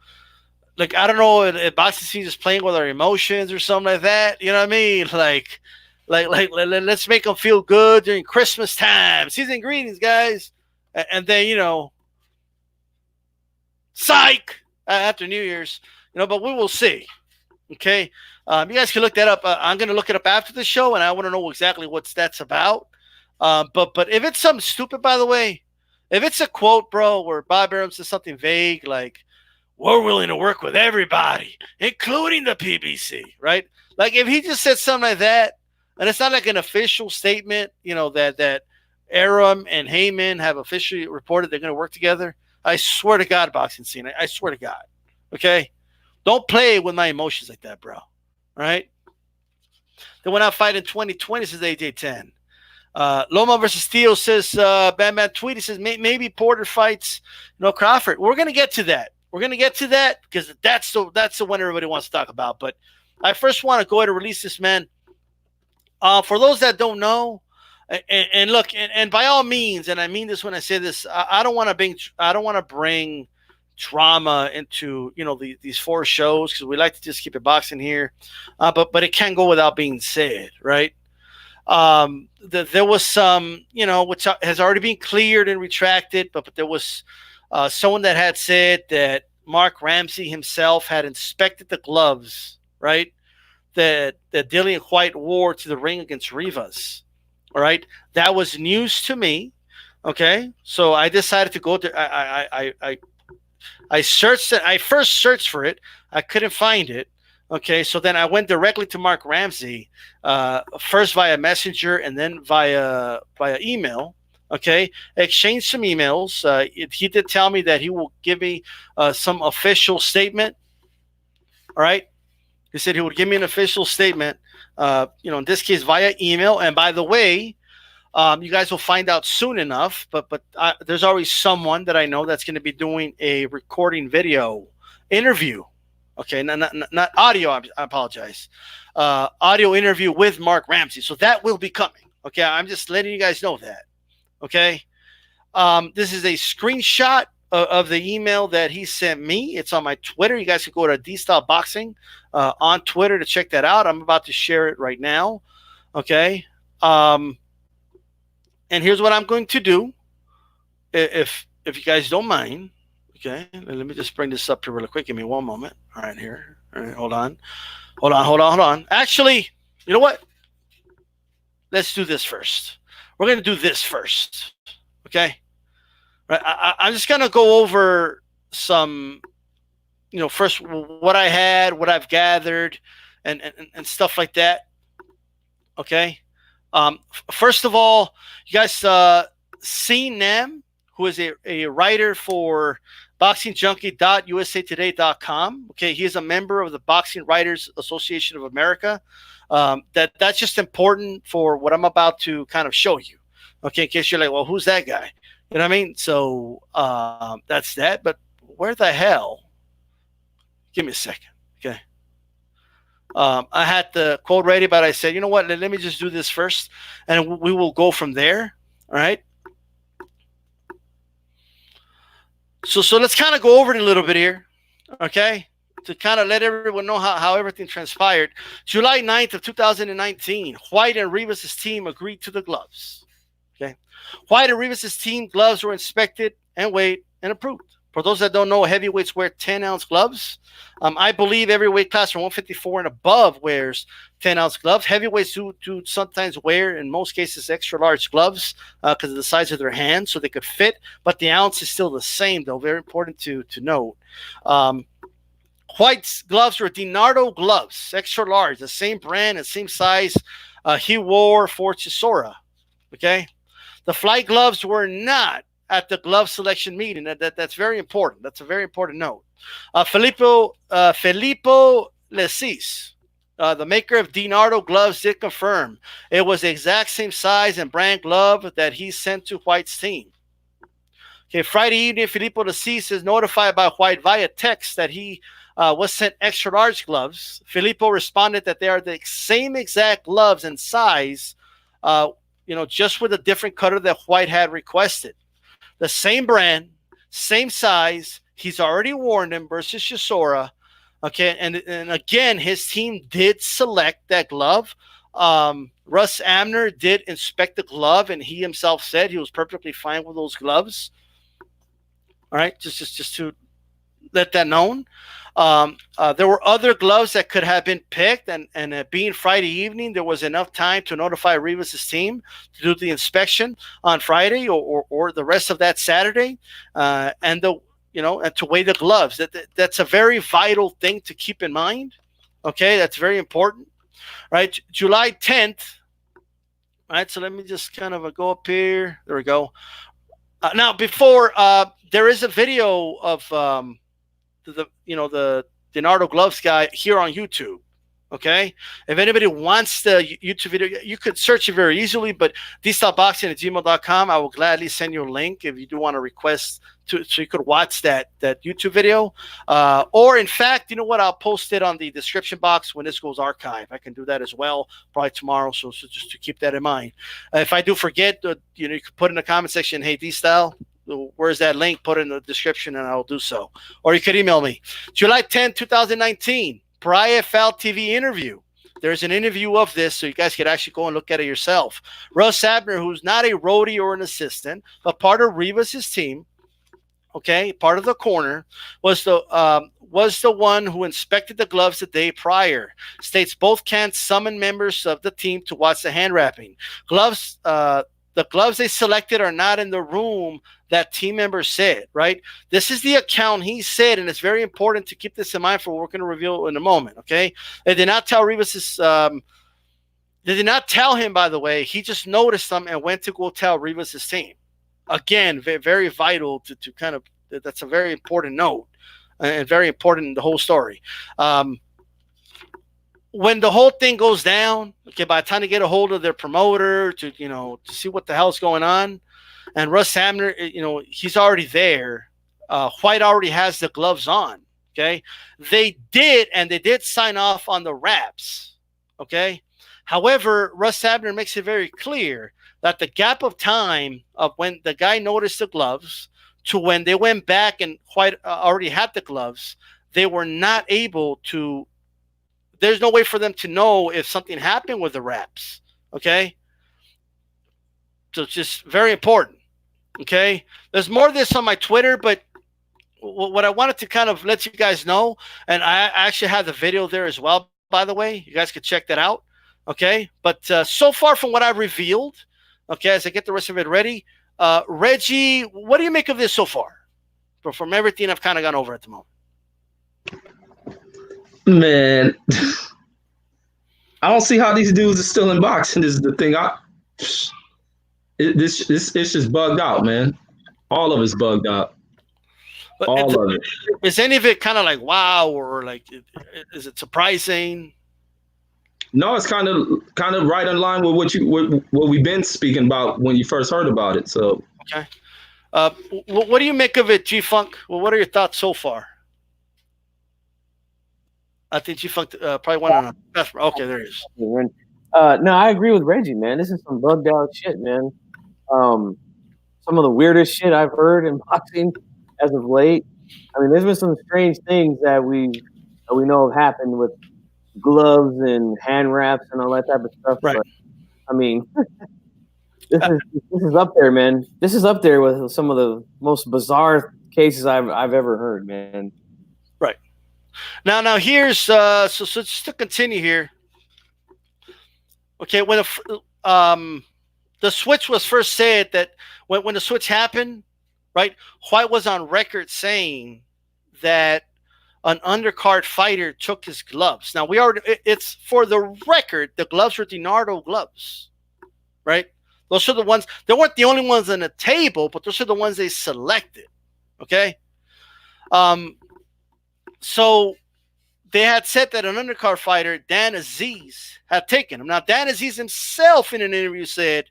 A: like, I don't know if Boxing Scene is playing with our emotions or something like that. You know what I mean? Like let's make them feel good during Christmas time. Season greetings, guys. And then, psych after New Year's, but we will see. Okay. You guys can look that up. I'm going to look it up after the show, and I want to know exactly what that's about. But if it's something stupid, by the way, if it's a quote, bro, where Bob Arum says something vague like, we're willing to work with everybody, including the PBC, right? Like, if he just said something like that, and it's not like an official statement, that Arum and Heyman have officially reported they're going to work together, I swear to God, Boxing Scene, I swear to God, okay? Don't play with my emotions like that, bro. Right? They went out fighting 2020, says AJ10. Loma versus Theo says, Batman tweet, he says, maybe Porter fights Crawford. We're going to get to that. We're going to get to that because that's the one everybody wants to talk about. But I first want to go ahead and release this, man. For those that don't know, and look, and by all means, and I mean this when I say this, I don't want to bring drama into these 4 shows because we like to just keep it boxing here, but it can't go without being said, right? There was some which has already been cleared and retracted, but there was someone that had said that Mark Ramsey himself had inspected the gloves, right, that Dillian Whyte wore to the ring against Rivas. All right, that was news to me. Okay, so I decided to go to I searched it. I first searched for it. I couldn't find it. Okay, so then I went directly to Mark Ramsey, first via Messenger and then via email. Okay, exchanged some emails. He did tell me that he will give me some official statement. All right, he said he would give me an official statement. In this case via email. And by the way, you guys will find out soon enough, but there's always someone that I know that's going to be doing a recording video interview. Okay, not audio. I apologize. Audio interview with Mark Ramsey. So that will be coming. Okay, I'm just letting you guys know that. Okay, this is a screenshot of the email that he sent me. It's on my Twitter. You guys can go to DStyleBoxing on Twitter to check that out. I'm about to share it right now. Okay. And here's what I'm going to do, if you guys don't mind. Okay, let me just bring this up here really quick. Give me one moment. All right, here. All right, hold on. Actually, you know what? Let's do this first. We're going to do this first. Okay. Right. I'm just going to go over some, first what I had, what I've gathered, and stuff like that. Okay. First of all, you guys seen Nam, who is a writer for BoxingJunkie.usatoday.com. Okay, he is a member of the Boxing Writers Association of America. That's just important for what I'm about to kind of show you. Okay, in case you're like, well, who's that guy? You know what I mean? So that's that. But where the hell? Give me a second. Okay. I had the quote ready, but I said, you know what? Let me just do this first, and we will go from there. All right. So let's kind of go over it a little bit here, okay, to kind of let everyone know how everything transpired. July 9th of 2019, Whyte and Rivas' team agreed to the gloves. Okay. Whyte and Rivas' team gloves were inspected and weighed and approved. For those that don't know, heavyweights wear 10-ounce gloves. I believe every weight class from 154 and above wears 10-ounce gloves. Heavyweights do sometimes wear, in most cases, extra large gloves because of the size of their hands, so they could fit. But the ounce is still the same, though. Very important to note. Whyte's gloves were DiNardo gloves, extra large, the same brand and same size he wore for Chisora. Okay, the flight gloves were not at the glove selection meeting. That's very important. That's a very important note. Filippo Lesis, the maker of DiNardo gloves, did confirm it was the exact same size and brand glove that he sent to Whyte's team. Okay, Friday evening, Filippo Lesis is notified by Whyte via text that he was sent extra large gloves. Filippo responded that they are the same exact gloves and size, just with a different cutter that Whyte had requested. The same brand, same size. He's already worn them versus Chisora. Okay, and again, his team did select that glove. Russ Abner did inspect the glove, and he himself said he was perfectly fine with those gloves. All right, just to let that known. There were other gloves that could have been picked, and being Friday evening, there was enough time to notify Rivas' team to do the inspection on Friday or the rest of that Saturday, and to weigh the gloves. That's a very vital thing to keep in mind. Okay, that's very important. All right, July 10th. All right, so let me just kind of go up here. There we go. Now, before there is a video of the DiNardo gloves guy here on YouTube. Okay, if anybody wants the YouTube video, you could search it very easily. But DStyleBoxing@gmail.com, I will gladly send you a link if you do want to request so you could watch that YouTube video. Or in fact, you know what? I'll post it on the description box when this goes archive. I can do that as well, probably tomorrow. So just to keep that in mind. If I do forget, you could put in the comment section, "Hey, DStyle, where's that link?" Put it in the description and I'll do so. Or you could email me. July 10, 2019, PRIFL TV interview. There's an interview of this, so you guys could actually go and look at it yourself. Russ Abner, who's not a roadie or an assistant, but part of Rivas' team, okay, part of the corner, was the one who inspected the gloves the day prior. States both can't summon members of the team to watch the hand wrapping. The gloves they selected are not in the room that team member said, right? This is the account he said, and it's very important to keep this in mind for what we're going to reveal in a moment, okay? They did not tell they did not tell him, by the way. He just noticed them and went to go tell Rivas' team. Again, very, very vital to kind of, that's a very important note and very important in the whole story. When the whole thing goes down, okay, by the time they get a hold of their promoter to see what the hell's going on, and Russ Abner, he's already there. Whyte already has the gloves on, okay? They did sign off on the wraps, okay? However, Russ Abner makes it very clear that the gap of time of when the guy noticed the gloves to when they went back and Whyte already had the gloves, they were not able to. There's no way for them to know if something happened with the wraps, okay? So it's just very important, okay? There's more of this on my Twitter, but what I wanted to kind of let you guys know, and I actually have the video there as well, by the way. You guys could check that out, okay? But so far from what I've revealed, okay, as I get the rest of it ready, Reggie, what do you make of this so far? From everything I've kind of gone over at the moment.
C: Man, I don't see how these dudes are still in boxing. This is the thing. This it's just bugged out, man. All of it's bugged out.
A: But
C: all of it.
A: Is any of it kind of like wow, or like is it surprising?
C: No, it's kind of right in line with what we've been speaking about when you first heard about it. So
A: okay, what do you make of it, G-Funk? Well, what are your thoughts so far? I think G-Funk probably went on a best. Okay, there he is.
B: No, I agree with Reggie, man. This is some bugged out shit, man. Some of the weirdest shit I've heard in boxing as of late. I mean, there's been some strange things that we know have happened with gloves and hand wraps and all that type of stuff.
A: Right.
B: But, I mean, This is up there, man. This is up there with some of the most bizarre cases I've ever heard, man.
A: Right. Now here's so just to continue here. Okay, when the switch was first said, that when the switch happened, right? Whyte was on record saying that an undercard fighter took his gloves. Now it's for the record, the gloves were DiNardo gloves, right? Those are the ones. They weren't the only ones on the table, but those are the ones they selected. Okay. So they had said that an undercard fighter, Dan Aziz, had taken him. Now, Dan Aziz himself in an interview said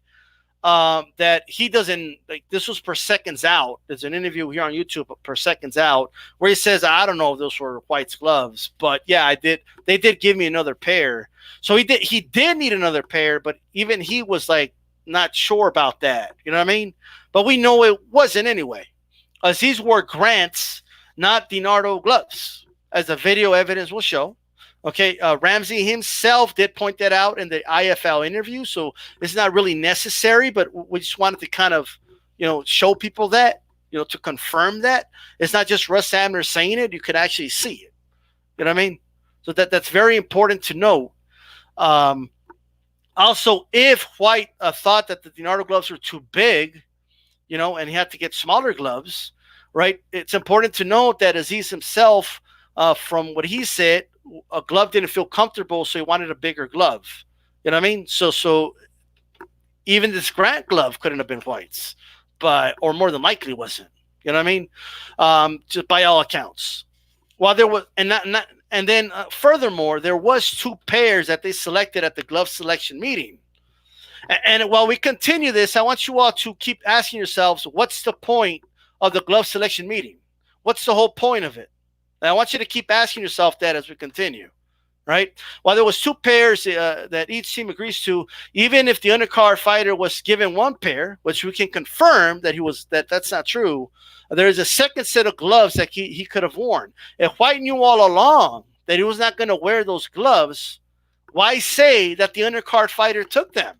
A: that he doesn't, like, this was per seconds out. There's an interview here on YouTube, per seconds out, where he says, I don't know if those were Whyte's gloves, but yeah, I did. They did give me another pair. So he did need another pair, but even he was like not sure about that. You know what I mean? But we know it wasn't anyway. Aziz wore Grant's, not DiNardo gloves, as the video evidence will show. Okay, Ramsey himself did point that out in the IFL interview, so it's not really necessary, but we just wanted to kind of, show people that, to confirm that. It's not just Russ Abner saying it, you could actually see it. You know what I mean? So that's very important to know. Also, if Whyte thought that the DiNardo gloves were too big, and he had to get smaller gloves, right, it's important to note that Aziz himself, from what he said, a glove didn't feel comfortable, so he wanted a bigger glove. You know what I mean? So even this Grant glove couldn't have been Whyte's, or more than likely wasn't. You know what I mean? Just by all accounts. While there was, and then furthermore, there was two pairs that they selected at the glove selection meeting. And while we continue this, I want you all to keep asking yourselves, what's the point of the glove selection meeting? What's the whole point of it? And I want you to keep asking yourself that as we continue, right? While there was two pairs that each team agrees to, even if the undercard fighter was given one pair, which we can confirm that that's not true, there is a second set of gloves that he could have worn. If Whyte knew all along that he was not going to wear those gloves, why say that the undercard fighter took them?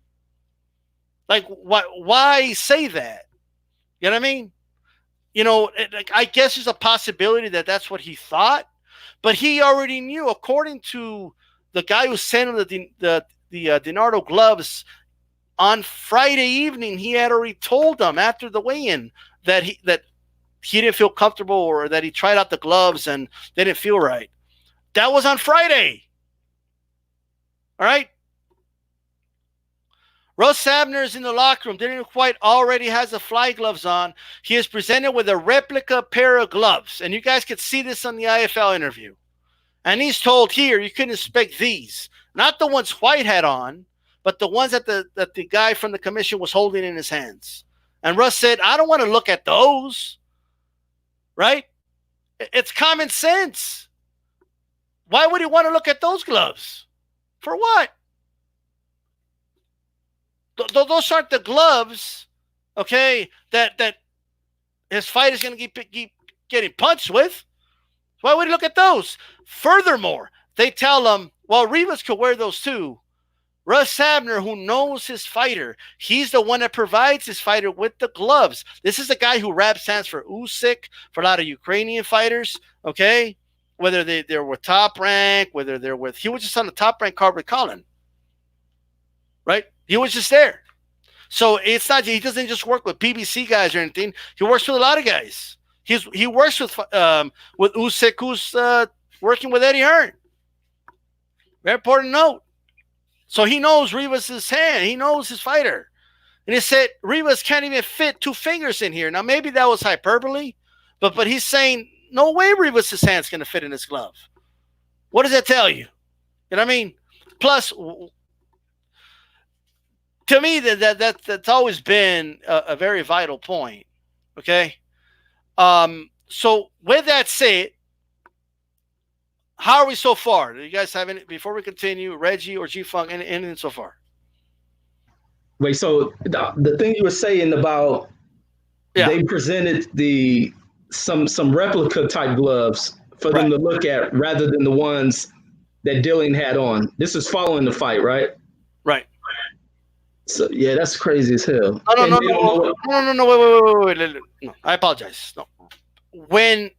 A: Like, why say that? You know what I mean? I guess there's a possibility that that's what he thought, but he already knew. According to the guy who sent him the DiNardo gloves on Friday evening, he had already told them after the weigh-in that he didn't feel comfortable, or that he tried out the gloves and they didn't feel right. That was on Friday. All right. Russ Abner is in the locker room. Dillian Whyte already has the fly gloves on. He is presented with a replica pair of gloves. And you guys could see this on the IFL interview. And he's told, here, you can inspect these. Not the ones Whyte had on, but the ones that the guy from the commission was holding in his hands. And Russ said, I don't want to look at those. Right? It's common sense. Why would he want to look at those gloves? For what? Those aren't the gloves, okay, that his fight is going to keep getting punched with. Why would he look at those? Furthermore, they tell him, well, Rivas could wear those too. Russ Abner, who knows his fighter, he's the one that provides his fighter with the gloves. This is the guy who wraps hands for Usyk, for a lot of Ukrainian fighters, okay, whether they're with Top Rank, whether they're with, he was just on the Top Rank card with Conlan, right? He was just there. So it's not, he doesn't just work with PBC guys or anything. He works with a lot of guys. He works with Usyk, who's working with Eddie Hearn. Very important note. So he knows Rivas' hand. He knows his fighter. And he said, Rivas can't even fit two fingers in here. Now, maybe that was hyperbole, but he's saying, no way Rivas' hand's going to fit in his glove. What does that tell you? You know what I mean? Plus, to me, that's always been a very vital point. Okay? So with that said, how are we so far? Do you guys have any, before we continue, Reggie or G-Funk, anything so far?
C: Wait, so the thing you were saying about they presented some replica type gloves for them to look at rather than the ones that Dillian had on. This is following the fight, right?
A: Right.
C: So yeah, that's crazy as hell.
A: No, no,
C: And
A: no,
C: they don't know
A: no,
C: what.
A: no, no, no, wait. No, I apologize. No. When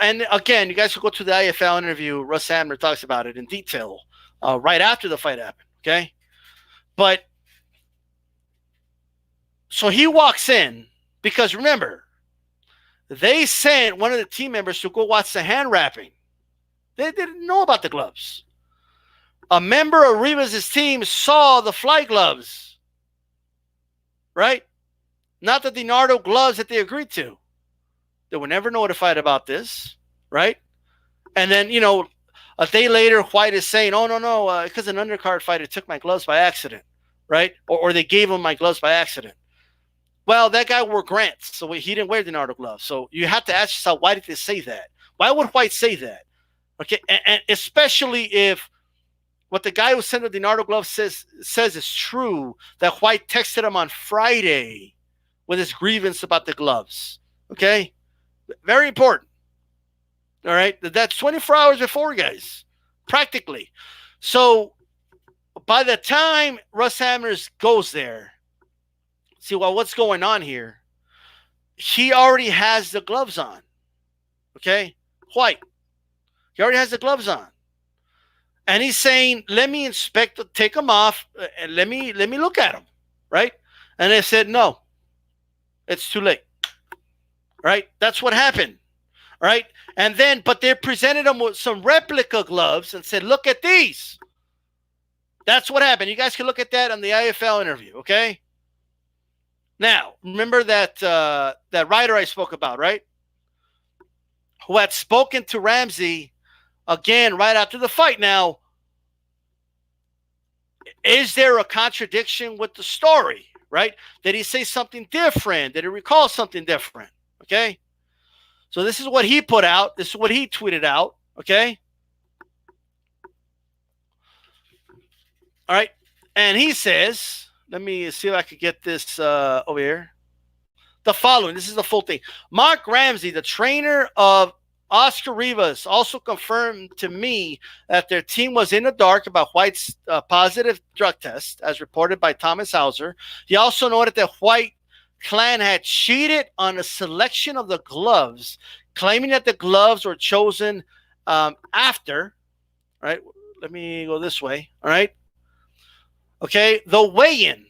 A: and again, you guys can go to the IFL interview. Russ Hamner talks about it in detail right after the fight happened. Okay, but so he walks in because remember, they sent one of the team members to go watch the hand wrapping. They didn't know about the gloves. A member of Rivas' team saw the fly gloves, right? Not the DiNardo gloves that they agreed to. They were never notified about this, right? And then, a day later, Whyte is saying, oh, no, because an undercard fighter took my gloves by accident, right? Or they gave him my gloves by accident. Well, that guy wore Grants, so he didn't wear DiNardo gloves. So you have to ask yourself, why did they say that? Why would Whyte say that? Okay, and especially if what the guy who sent the DiNardo gloves says is true, that Whyte texted him on Friday with his grievance about the gloves. Okay? Very important. All right? That's 24 hours before, guys. Practically. So by the time Russ Hammers goes there, see, well, what's going on here? He already has the gloves on. Okay? Whyte. He already has the gloves on. And he's saying, let me inspect, take them off, and let me look at them. Right? And they said, no. It's too late. Right? That's what happened. Right? And then, but they presented him with some replica gloves and said, look at these. That's what happened. You guys can look at that on the IFL interview, okay? Now, remember that that writer I spoke about, right? Who had spoken to Ramsey again right after the fight. Now, is there a contradiction with the story, right? Did he say something different? Did he recall something different? Okay? So this is what he put out. This is what he tweeted out, okay? All right. And he says, let me see if I could get this over here. The following, this is the full thing. Mark Ramsey, the trainer of Oscar Rivas, also confirmed to me that their team was in the dark about Whyte's positive drug test, as reported by Thomas Hauser. He also noted that Whyte clan had cheated on a selection of the gloves, claiming that the gloves were chosen after. All right, let me go this way. All right. Okay, the weigh-in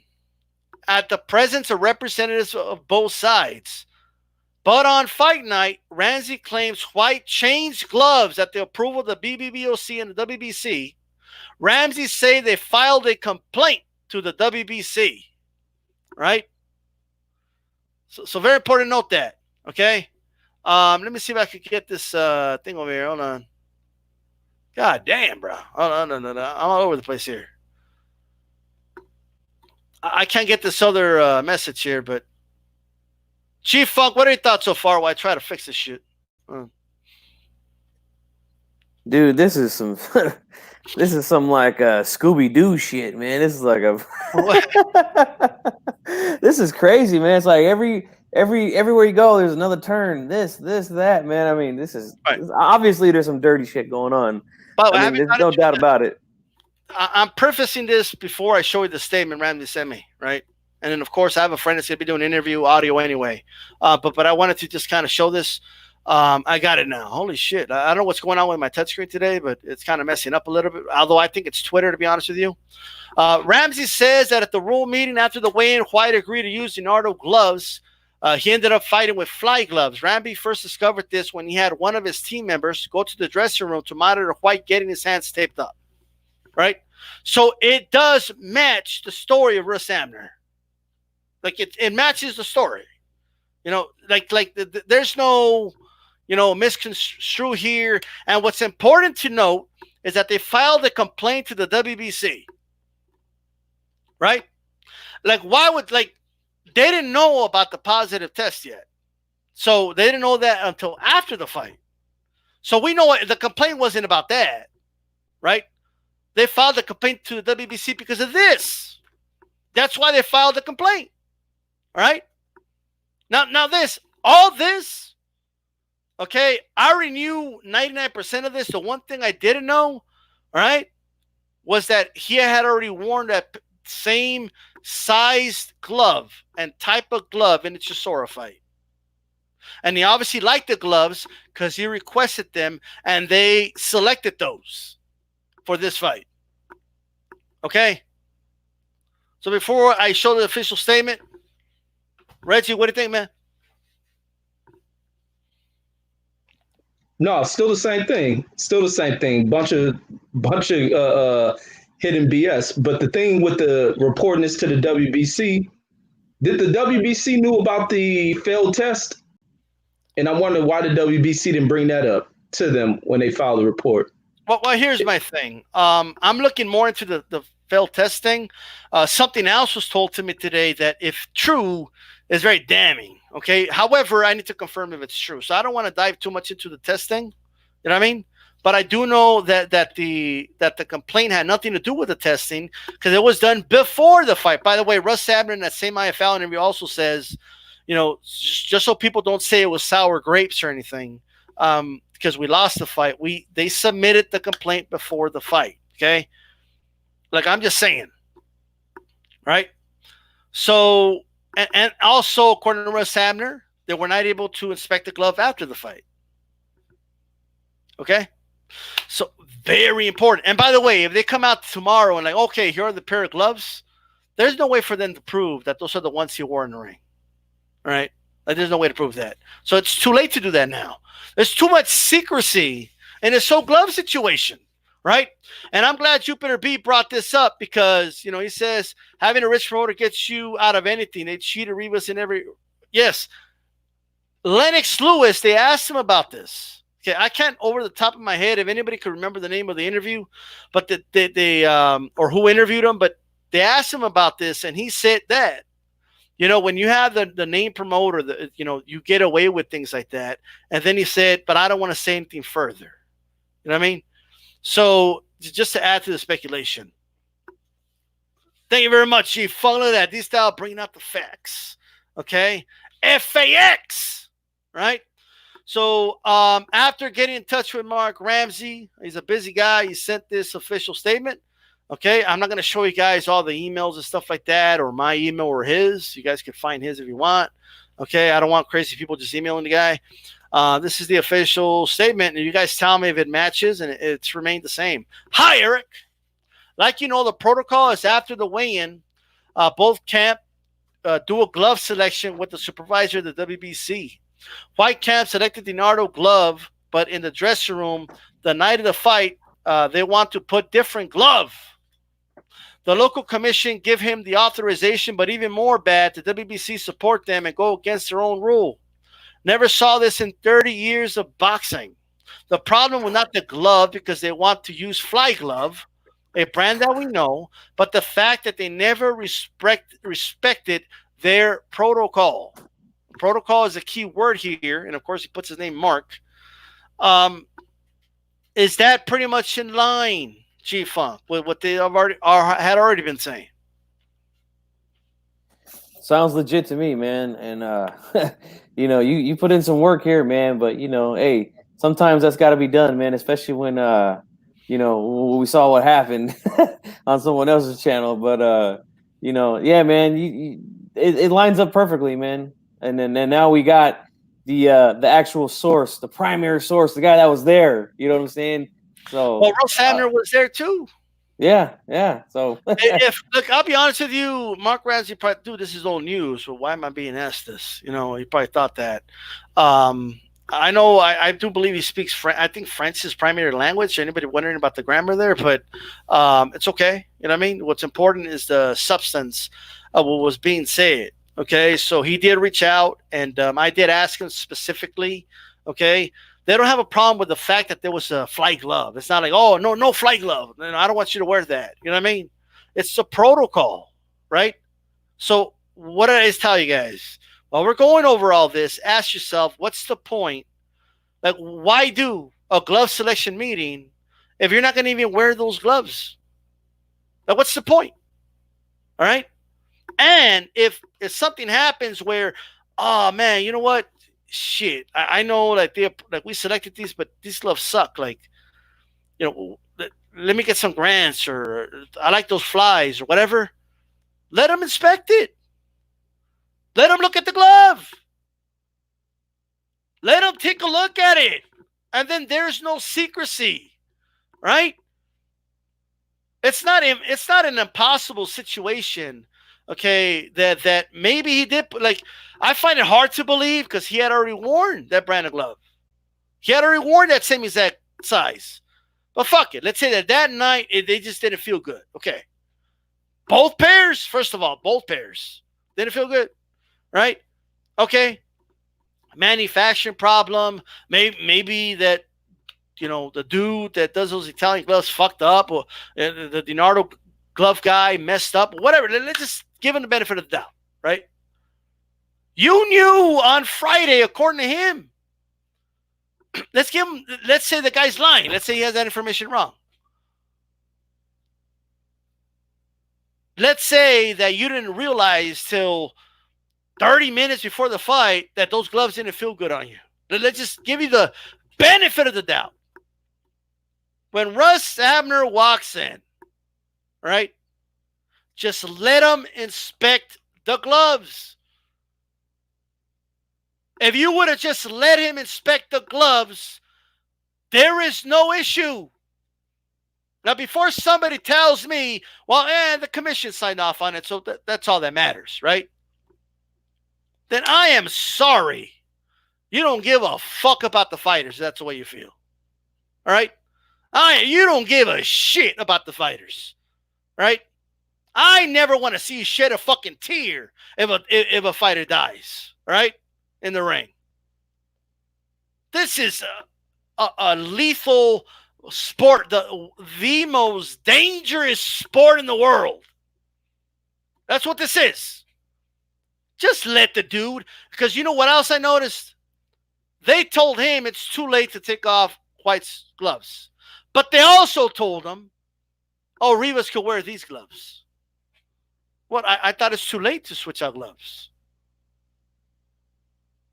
A: at the presence of representatives of both sides. But on fight night, Ramsey claims Whyte changed gloves at the approval of the BBBOC and the WBC. Ramsey say they filed a complaint to the WBC. Right? So very important to note that. Okay? Let me see if I can get this thing over here. Hold on. God damn, bro. Hold on, no. I'm all over the place here. I can't get this other message here, but Chief Funk, what are your thoughts so far while I try to fix this shit?
B: Dude, this is some like Scooby-Doo shit, man. This is like a this is crazy, man. It's like everywhere you go, there's another turn. This, that, man. I mean, this is obviously there's some dirty shit going on.
A: But
B: I mean, there's no doubt about it.
A: I'm prefacing this before I show you the statement Ramsey sent me, right? And then, of course, I have a friend that's going to be doing an interview audio anyway. But I wanted to just kind of show this. I got it now. Holy shit. I don't know what's going on with my touchscreen today, but it's kind of messing up a little bit, although I think it's Twitter, to be honest with you. Ramsey says that at the rule meeting after the weigh-in, Whyte agreed to use DiNardo gloves. He ended up fighting with fly gloves. Ramsey first discovered this when he had one of his team members go to the dressing room to monitor Whyte getting his hands taped up. Right? So it does match the story of Russ Hamner. Like it matches the story. There's no, misconstrue here. And what's important to note is that they filed a complaint to the WBC. Right? They didn't know about the positive test yet. So they didn't know that until after the fight. So we know the complaint wasn't about that. Right? They filed a complaint to the WBC because of this. That's why they filed the complaint. All right? Now all this, okay, I already knew 99% of this. The one thing I didn't know, all right, was that he had already warned that same sized glove and type of glove in the Chisora fight. And he obviously liked the gloves because he requested them, and they selected those for this fight. Okay? So before I show the official statement, Reggie, what do you think, man?
C: No, still the same thing. Still the same thing. Bunch of hidden BS. But the thing with the reporting this to the WBC, did the WBC knew about the failed test? And I wonder why the WBC didn't bring that up to them when they filed the report.
A: Well, here's my thing. I'm looking more into the failed testing. Something else was told to me today that, if true, is very damning. Okay. However, I need to confirm if it's true. So I don't want to dive too much into the testing. You know what I mean? But I do know that the complaint had nothing to do with the testing because it was done before the fight. By the way, Russ Abner in that same IFL interview also says, just so people don't say it was sour grapes or anything, because we lost the fight. They submitted the complaint before the fight. Okay. Like, I'm just saying. Right. So, and also, according to Russ Abner, they were not able to inspect the glove after the fight. Okay. So, very important. And by the way, if they come out tomorrow and like, okay, here are the pair of gloves, there's no way for them to prove that those are the ones he wore in the ring. All right. Like, there's no way to prove that. So it's too late to do that now. There's too much secrecy in a glove situation. Right. And I'm glad Jupiter B brought this up because, he says having a rich promoter gets you out of anything. They cheated Rivas in every. Yes. Lennox Lewis, they asked him about this. Okay. I can't over the top of my head if anybody could remember the name of the interview, but they or who interviewed him, but they asked him about this. And he said that, when you have the name promoter, you get away with things like that. And then he said, but I don't want to say anything further. You know what I mean? So, just to add to the speculation, thank you very much, Chief. Follow that. DStyle bringing out the facts. Okay? FAX! Right? So, after getting in touch with Mark Ramsey, he's a busy guy. He sent this official statement. Okay? I'm not going to show you guys all the emails and stuff like that, or my email or his. You guys can find his if you want. Okay? I don't want crazy people just emailing the guy. This is the official statement, and you guys tell me if it matches, and it's remained the same. Hi, Eric. Like the protocol is after the weigh-in, both camp do a glove selection with the supervisor of the WBC. White camp selected the Nardo glove, but in the dressing room, the night of the fight, they want to put different glove. The local commission give him the authorization, but even more bad, the WBC support them and go against their own rule. Never saw this in 30 years of boxing. The problem was not the glove because they want to use Fly Glove, a brand that we know, but the fact that they never respected their protocol. Protocol is a key word here, and of course he puts his name Mark. Is that pretty much in line, G-Funk, with what they had already been saying?
B: Sounds legit to me, man. And you put in some work here, man. But hey, sometimes that's got to be done, man. Especially when we saw what happened on someone else's channel. But yeah, man, it lines up perfectly, man. And then now we got the actual source, the primary source, the guy that was there. You know what I'm saying? So,
A: well, Russ Abner was there too.
B: Yeah. So,
A: look, I'll be honest with you, Mark Ramsey probably, dude, this is old news. So why am I being asked this? He probably thought that. I know, I do believe he speaks French. I think French is his primary language. Anybody wondering about the grammar there? But it's okay. You know what I mean? What's important is the substance of what was being said. Okay, so he did reach out, and I did ask him specifically. Okay, they don't have a problem with the fact that there was a fly glove. It's not like, oh, no fly glove. I don't want you to wear that. You know what I mean? It's the protocol, right? So what did I just tell you guys? While we're going over all this, ask yourself, what's the point? Like, why do a glove selection meeting if you're not going to even wear those gloves? Like, what's the point? All right? And if something happens where, oh, man, you know what? Shit, I know like we selected these, but these gloves suck. Like, let me get some grants, or I like those flies or whatever. Let him inspect it. Let him look at the glove. Let him take a look at it. And then there's no secrecy, right? It's not an impossible situation, okay, that maybe he did. Like, I find it hard to believe because he had already worn that brand of glove. He had already worn that same exact size. But fuck it. Let's say that night they just didn't feel good. Okay. Both pairs, first of all, both pairs didn't feel good, right? Okay. Manufacturing problem. Maybe that, the dude that does those Italian gloves fucked up, or the Dinardo glove guy messed up, whatever. Let's just give him the benefit of the doubt, right? You knew on Friday, according to him. Let's say the guy's lying. Let's say he has that information wrong. Let's say that you didn't realize till 30 minutes before the fight that those gloves didn't feel good on you. Let's just give you the benefit of the doubt. When Russ Abner walks in, right, just let him inspect the gloves. If you would have just let him inspect the gloves, there is no issue. Now, before somebody tells me, well, the commission signed off on it, so that's all that matters, right? Then I am sorry. You don't give a fuck about the fighters. That's the way you feel. All right? You don't give a shit about the fighters. Right? I never want to see you shed a fucking tear if a fighter dies. Right? In the ring. This is a lethal sport, the most dangerous sport in the world. That's what this is. Just let the dude, because you know what else I noticed? They told him it's too late to take off Whyte's gloves. But they also told him, oh, Rivas could wear these gloves. What? I thought it's too late to switch out gloves.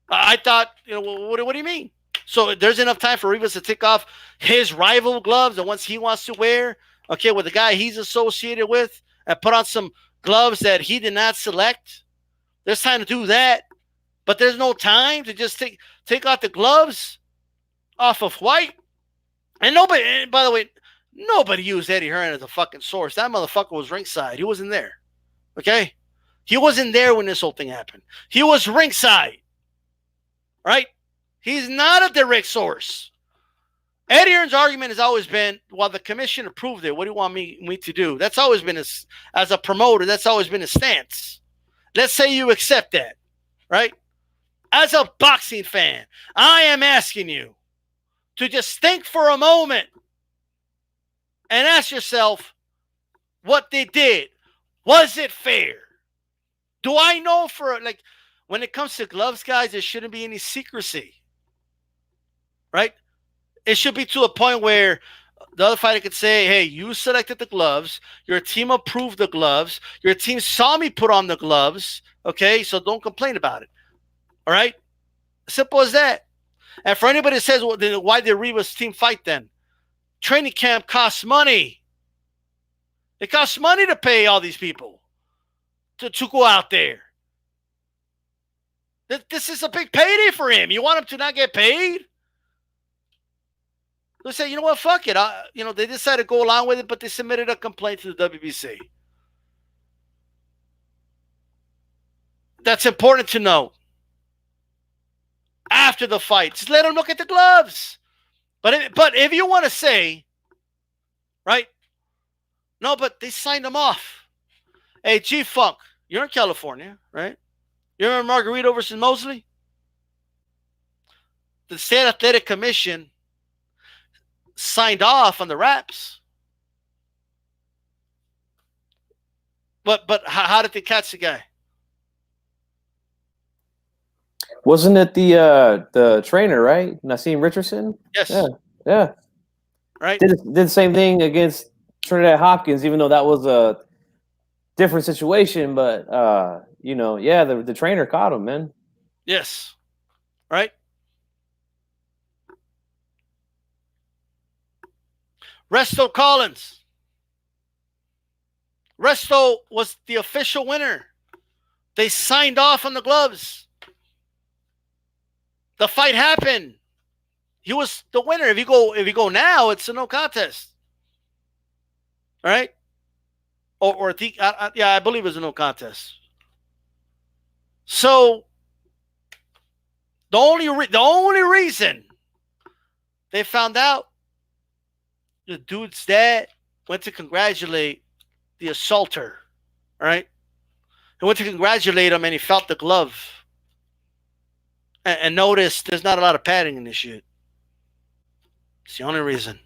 A: I thought, what do you mean? So there's enough time for Rivas to take off his rival gloves, the ones he wants to wear, okay, with the guy he's associated with, and put on some gloves that he did not select. There's time to do that. But there's no time to just take out the gloves off of Whyte. And nobody, by the way, nobody used Eddie Hearn as a fucking source. That motherfucker was ringside. He wasn't there. Okay? He wasn't there when this whole thing happened. He was ringside. Right? He's not a direct source. Eddie Hearn's argument has always been, well, the commission approved it. What do you want me to do? That's always been as a promoter, that's always been his stance. Let's say you accept that. Right? As a boxing fan, I am asking you to just think for a moment and ask yourself what they did. Was it fair? Do I know when it comes to gloves, guys, there shouldn't be any secrecy. Right? It should be to a point where the other fighter could say, hey, you selected the gloves. Your team approved the gloves. Your team saw me put on the gloves. Okay, so don't complain about it. All right? Simple as that. And for anybody that says, well, then why did Rivas' team fight then? Training camp costs money. It costs money to pay all these people to go out there. This is a big payday for him. You want him to not get paid? They say, you know what, fuck it. They decided to go along with it, but they submitted a complaint to the WBC. That's important to know. After the fight, just let them look at the gloves. But if you want to say, right? No, but they signed them off. Hey, G-Funk, you're in California, right? You remember Margarito versus Mosley? The State Athletic Commission signed off on the wraps. But how did they catch the guy?
B: Wasn't it the trainer, right? Nassim Richardson?
A: Yes.
B: Yeah.
A: Right.
B: Did the same thing against Trinidad Hopkins, even though that was a different situation. But the trainer caught him, man.
A: Yes. Right. Resto Collins. Resto was the official winner. They signed off on the gloves. The fight happened. He was the winner. If you go now, it's a no contest. All right? Or I believe it was a no contest. So the only reason they found out, the dude's dad went to congratulate the assaulter. All right? He went to congratulate him, and he felt the glove. And noticed there's not a lot of padding in this shit. It's the only reason.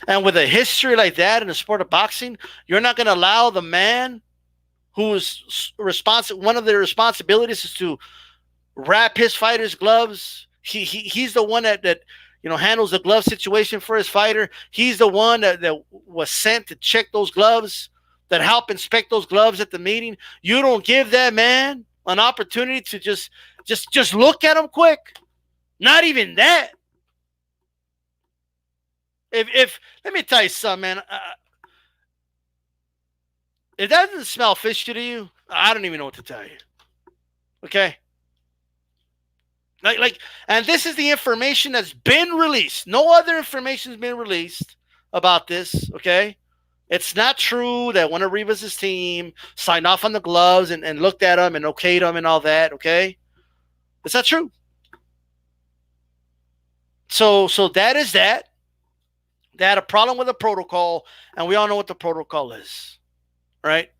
A: And with a history like that in the sport of boxing, you're not going to allow the man who's one of their responsibilities is to wrap his fighter's gloves. He's the one that handles the glove situation for his fighter. He's the one that was sent to check those gloves, that help inspect those gloves at the meeting. You don't give that man an opportunity to just look at them quick. Not even that. If let me tell you something, man. If that doesn't smell fishy to you, I don't even know what to tell you. Okay? And this is the information that's been released. No other information has been released about this, okay? It's not true that one of Rivas' team signed off on the gloves and looked at them and okayed them and all that, okay? It's not true. So that is that. They had a problem with the protocol, and we all know what the protocol is, right?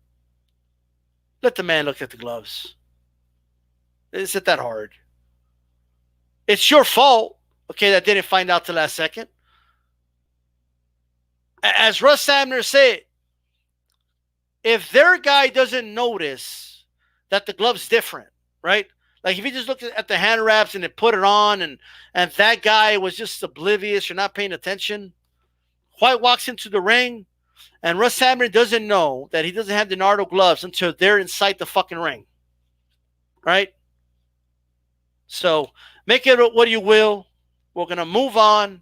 A: Let the man look at the gloves. Is it that hard? It's your fault, okay, that didn't find out the last second. As Russ Abner said, if their guy doesn't notice that the glove's different, right? Like if you just look at the hand wraps and they put it on and that guy was just oblivious or not paying attention, Whyte walks into the ring and Russ Abner doesn't know that he doesn't have the Nardo gloves until they're inside the fucking ring, right? So make it what you will. We're going to move on.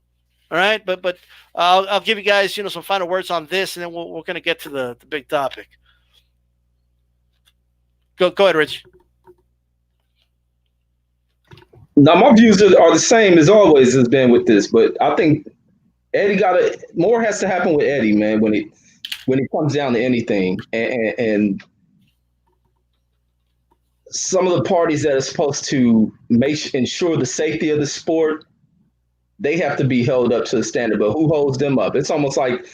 A: All right. But I'll give you guys, some final words on this, and then we're going to get to the big topic. Go ahead, Rich.
C: Now, my views are the same as always has been with this, but I think Eddie more has to happen with Eddie, man, when it comes down to anything. And some of the parties that are supposed to ensure the safety of the sport, they have to be held up to the standard. But who holds them up? It's almost like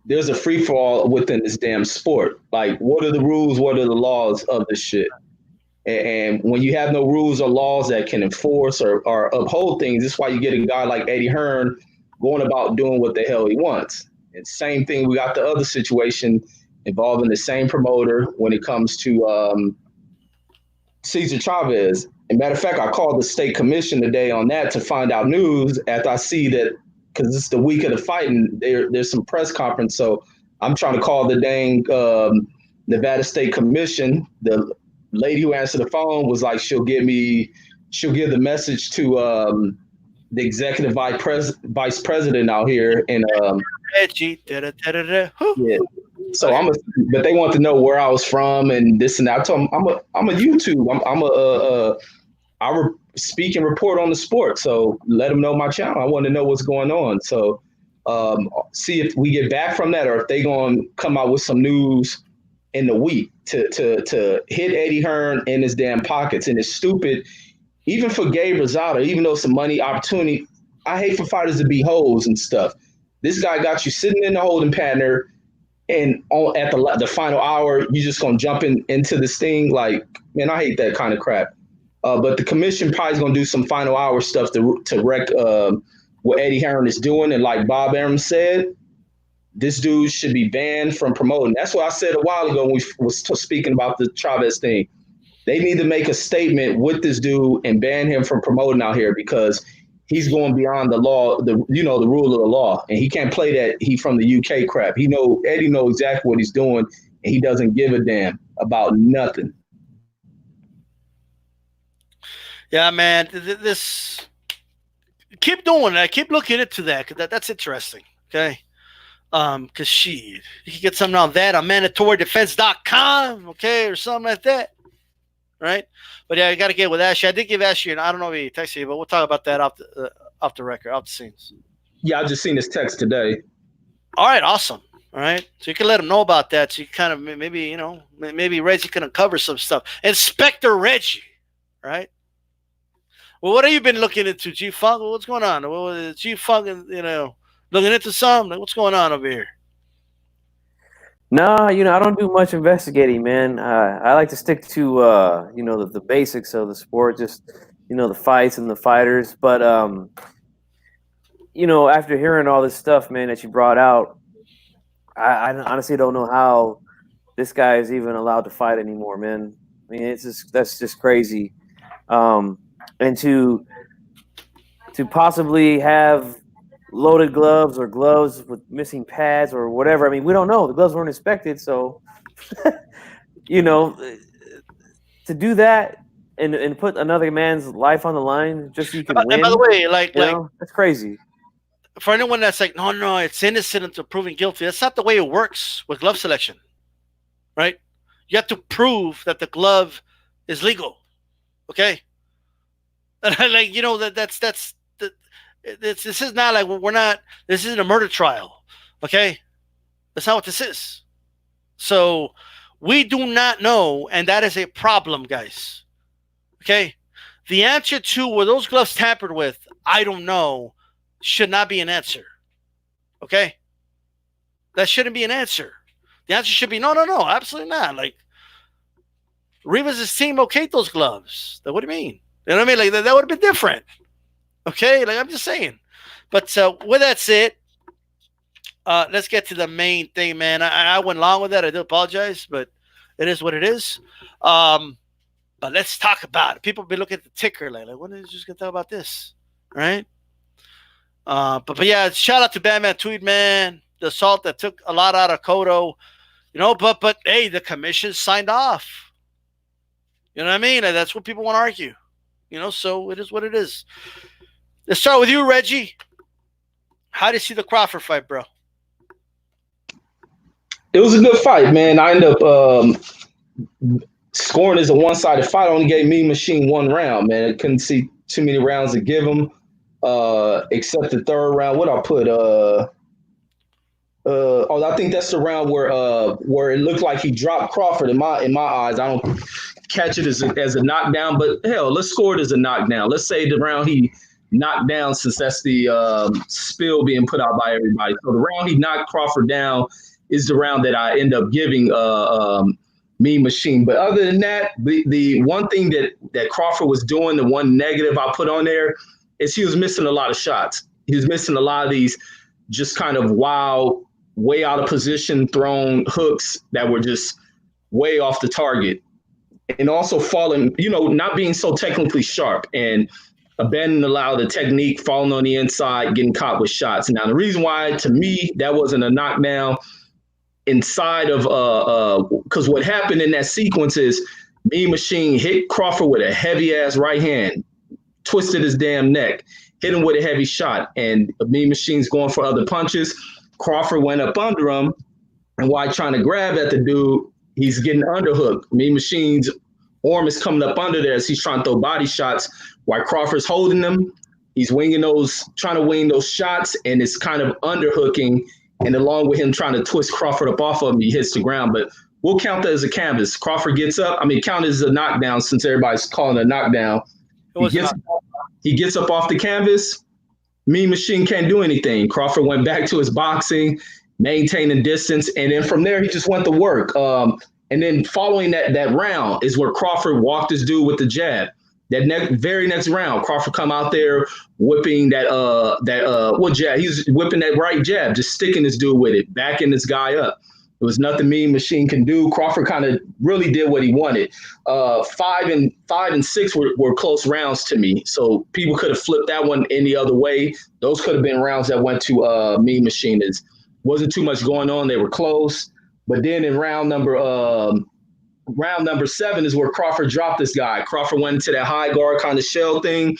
C: there's a free for all within this damn sport. Like, what are the rules? What are the laws of this shit? And when you have no rules or laws that can enforce or uphold things, that's why you get a guy like Eddie Hearn going about doing what the hell he wants. And same thing, we got the other situation involving the same promoter when it comes to Cesar Chavez. And matter of fact, I called the state commission today on that to find out news after I see that, because it's the week of the fight and there's some press conference. So I'm trying to call the dang Nevada State Commission. The lady who answered the phone was like, she'll give the message to the executive vice president out here. And yeah. So but they want to know where I was from and this and that. I told them I'm a YouTube. I speak and report on the sport. So let them know my channel. I want to know what's going on. So see if we get back from that or if they going to come out with some news in the week to hit Eddie Hearn in his damn pockets. And it's stupid, even for Gabe Rosado, even though it's a money opportunity. I hate for fighters to be hoes and stuff. This guy got you sitting in the holding pattern, and at the final hour, you just gonna jump into this thing. Like, man, I hate that kind of crap. But the commission probably is gonna do some final hour stuff to wreck what Eddie Hearn is doing. And like Bob Arum said, this dude should be banned from promoting. That's what I said a while ago when we was speaking about the Chavez thing. They need to make a statement with this dude and ban him from promoting out here because he's going beyond the law, the rule of the law, and he can't play that he from the UK crap. Eddie knows exactly what he's doing, and he doesn't give a damn about nothing.
A: Yeah, man, this keep doing that. Keep looking into that because that's interesting. Okay, Because you can get something on that on mandatorydefense.com, okay, or something like that, right? But yeah, I got to get with Ashley. I did give Ashley, and I don't know if he texted you, but we'll talk about that off the record, off the scenes.
C: Yeah, I just seen his text today.
A: All right, awesome. All right, so you can let him know about that. So you kind of maybe maybe Reggie can uncover some stuff. Inspector Reggie, right? Well, what have you been looking into, G Funk? What's going on? G Funk, looking into something. What's going on over here?
B: No, I don't do much investigating, man. I like to stick to the basics of the sport, just the fights and the fighters. But after hearing all this stuff, man, that you brought out, I honestly don't know how this guy is even allowed to fight anymore, man. I mean, that's just crazy. And to possibly have loaded gloves or gloves with missing pads or whatever. I mean, we don't know. The gloves weren't inspected, so to do that and put another man's life on the line just so you can win.
A: And by the way,
B: that's crazy.
A: For anyone that's like, no, it's innocent until proven guilty. That's not the way it works with glove selection, right? You have to prove that the glove is legal, okay? And this is not like this isn't a murder trial, okay? That's not what this is. So we do not know, and that is a problem, guys, okay? The answer to were those gloves tampered with, I don't know, should not be an answer, okay? That shouldn't be an answer. The answer should be no, absolutely not. Like, Rivas' team okayed those gloves. What do you mean? You know what I mean? Like, that would have been different. Okay? Like, I'm just saying. But with that said, let's get to the main thing, man. I went long with that. I do apologize, but it is what it is. But let's talk about it. People be looking at the ticker like when is just going to talk about this? Right? But yeah, shout out to Batman Tweed, man. The assault that took a lot out of Cotto. But hey, the commission signed off. You know what I mean? And that's what people want to argue. So it is what it is. Let's start with you, Reggie. How do you see the Crawford fight, bro?
C: It was a good fight, man. I ended up scoring as a one-sided fight. I only gave Mean Machine one round, man. I couldn't see too many rounds to give him, except the third round. What I put? I think that's the round where it looked like he dropped Crawford. In my eyes, I don't catch it as a knockdown, but hell, let's score it as a knockdown. Let's say the round he knocked down, since that's the spill being put out by everybody. So the round he knocked Crawford down is the round that I end up giving Mean Machine. But other than that, the one thing that Crawford was doing, the one negative I put on there, is he was missing a lot of shots. He was missing a lot of these just kind of wild, way out of position thrown hooks that were just way off the target. And also falling, not being so technically sharp and abandoning a lot of the technique, falling on the inside, getting caught with shots. Now, the reason why, to me, that wasn't a knockdown inside of because what happened in that sequence is Mean Machine hit Crawford with a heavy-ass right hand, twisted his damn neck, hit him with a heavy shot, and Mean Machine's going for other punches. Crawford went up under him, and while trying to grab at the dude, he's getting underhooked. Mean Machine's arm is coming up under there as he's trying to throw body shots while Crawford's holding him. He's trying to wing those shots, and it's kind of underhooking. And along with him trying to twist Crawford up off of him, he hits the ground. But we'll count that as a canvas. Crawford gets up. Count it as a knockdown since everybody's calling it a knockdown. He gets up off the canvas. Mean Machine can't do anything. Crawford went back to his boxing, maintaining distance. And then from there, he just went to work. And then following that round is where Crawford walked his dude with the jab. That very next round, Crawford come out there whipping that jab? He's whipping that right jab, just sticking this dude with it, backing this guy up. It was nothing Mean Machine can do. Crawford kind of really did what he wanted. 5 and 6 were close rounds to me, so people could have flipped that one any other way. Those could have been rounds that went to Mean Machine. There wasn't too much going on. They were close, but then in round number 7 is where Crawford dropped this guy. Crawford went into that high guard kind of shell thing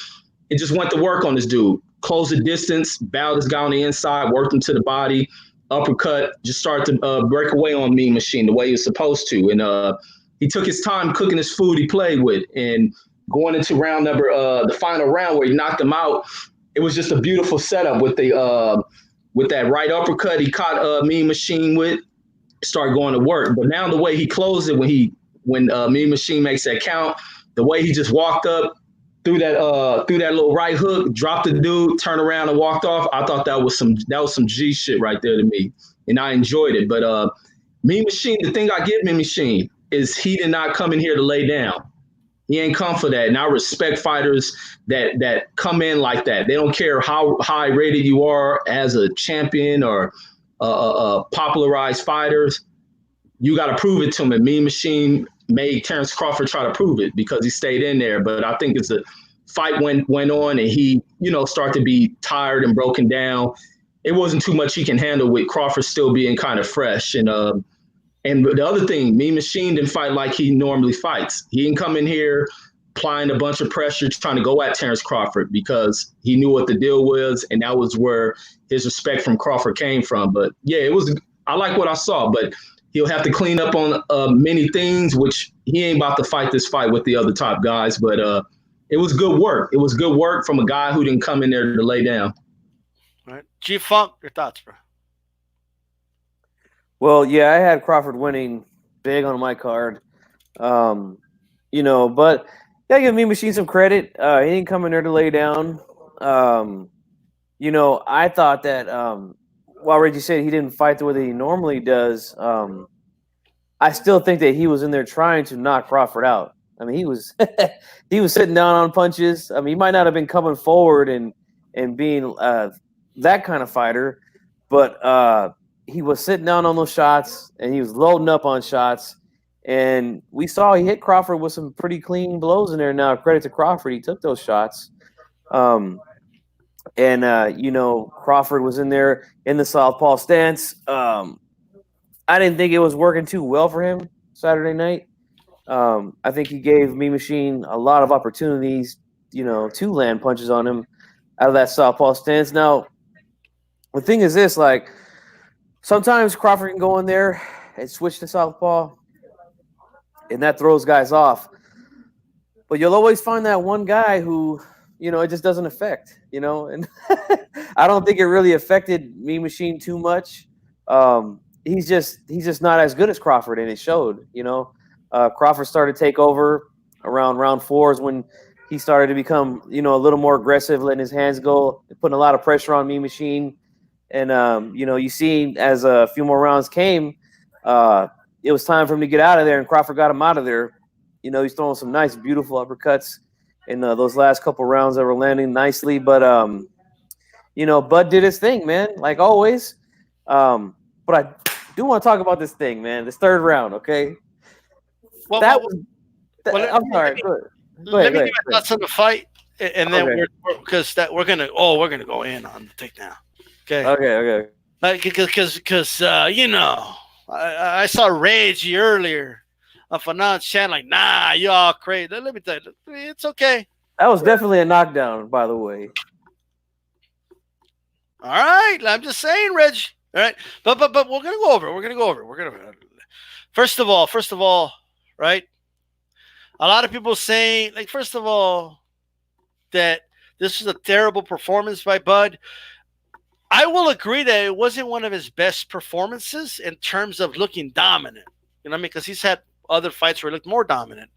C: and just went to work on this dude. Closed the distance, bowed this guy on the inside, worked him to the body. uppercut, just started to break away on Mean Machine the way he was supposed to. And he took his time cooking his food he played with. And going into round number, the final round where he knocked him out, it was just a beautiful setup with that right uppercut he caught Mean Machine with, started going to work. But now the way he closed it when Mean Machine makes that count, the way he just walked up, threw that little right hook, dropped the dude, turned around and walked off. I thought that was some G shit right there to me, and I enjoyed it. But Mean Machine, the thing I give Mean Machine is he did not come in here to lay down. He ain't come for that, and I respect fighters that come in like that. They don't care how high rated you are as a champion or popularized fighters. You got to prove it to him. And Mean Machine made Terence Crawford try to prove it because he stayed in there. But I think as the fight went on and he, started to be tired and broken down, it wasn't too much he can handle with Crawford still being kind of fresh. And the other thing, Mean Machine didn't fight like he normally fights. He didn't come in here applying a bunch of pressure, trying to go at Terence Crawford because he knew what the deal was, and that was where his respect from Crawford came from. But yeah, I like what I saw, but he'll have to clean up on many things, which he ain't about to fight this fight with the other top guys. But it was good work. It was good work from a guy who didn't come in there to lay down.
A: All right. G-Funk, your thoughts, bro?
B: Well, yeah, I had Crawford winning big on my card. But gotta give Mean Machine some credit. He didn't come in there to lay down. I thought that while Reggie said he didn't fight the way that he normally does, I still think that he was in there trying to knock Crawford out. I mean, he was he was sitting down on punches. I mean, he might not have been coming forward and being that kind of fighter, but he was sitting down on those shots and he was loading up on shots. And we saw he hit Crawford with some pretty clean blows in there. Now, credit to Crawford, he took those shots. Crawford was in there in the southpaw stance. I didn't think it was working too well for him Saturday night. I think he gave Mean Machine a lot of opportunities, to land punches on him out of that southpaw stance. Now, the thing is this, like, sometimes Crawford can go in there and switch to southpaw, and that throws guys off. But you'll always find that one guy who, it just doesn't affect, and I don't think it really affected Mean Machine too much. He's just not as good as Crawford, and it showed, Crawford started to take over around round 4 is when he started to become, a little more aggressive, letting his hands go, putting a lot of pressure on Mean Machine. And, you see as a few more rounds came, it was time for him to get out of there, and Crawford got him out of there. He's throwing some nice, beautiful uppercuts in those last couple rounds that were landing nicely. But, Bud did his thing, man, like always. But I do want to talk about this thing, man, this third round, okay? I'm sorry.
A: Let me give my thoughts on the fight, and then we're gonna go in on the takedown. Okay. Because I saw Reggie earlier of Fanon chat like, nah, y'all crazy. Let me tell you, it's okay.
B: That was definitely a knockdown, by the way.
A: All right, I'm just saying, Reggie. All right, but we're gonna go over. First of all, right? A lot of people saying, like, first of all, that this was a terrible performance by Bud. I will agree that it wasn't one of his best performances in terms of looking dominant. You know what I mean? Because he's had other fights where he looked more dominant.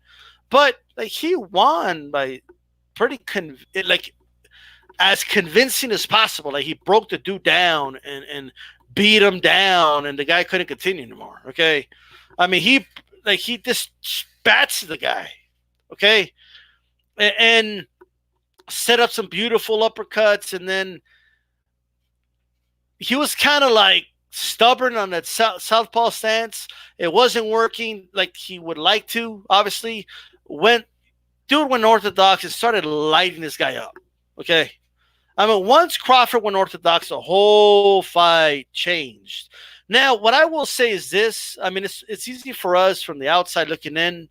A: But, like, he won by pretty as convincing as possible. Like, he broke the dude down and beat him down, and the guy couldn't continue anymore. Okay, I mean, he just spats the guy. Okay, and set up some beautiful uppercuts, and then he was kind of like stubborn on that southpaw stance. It wasn't working like he would like to. Obviously, went orthodox and started lighting this guy up. Okay. I mean, once Crawford went orthodox, the whole fight changed. Now, what I will say is this. I mean, it's easy for us from the outside looking in,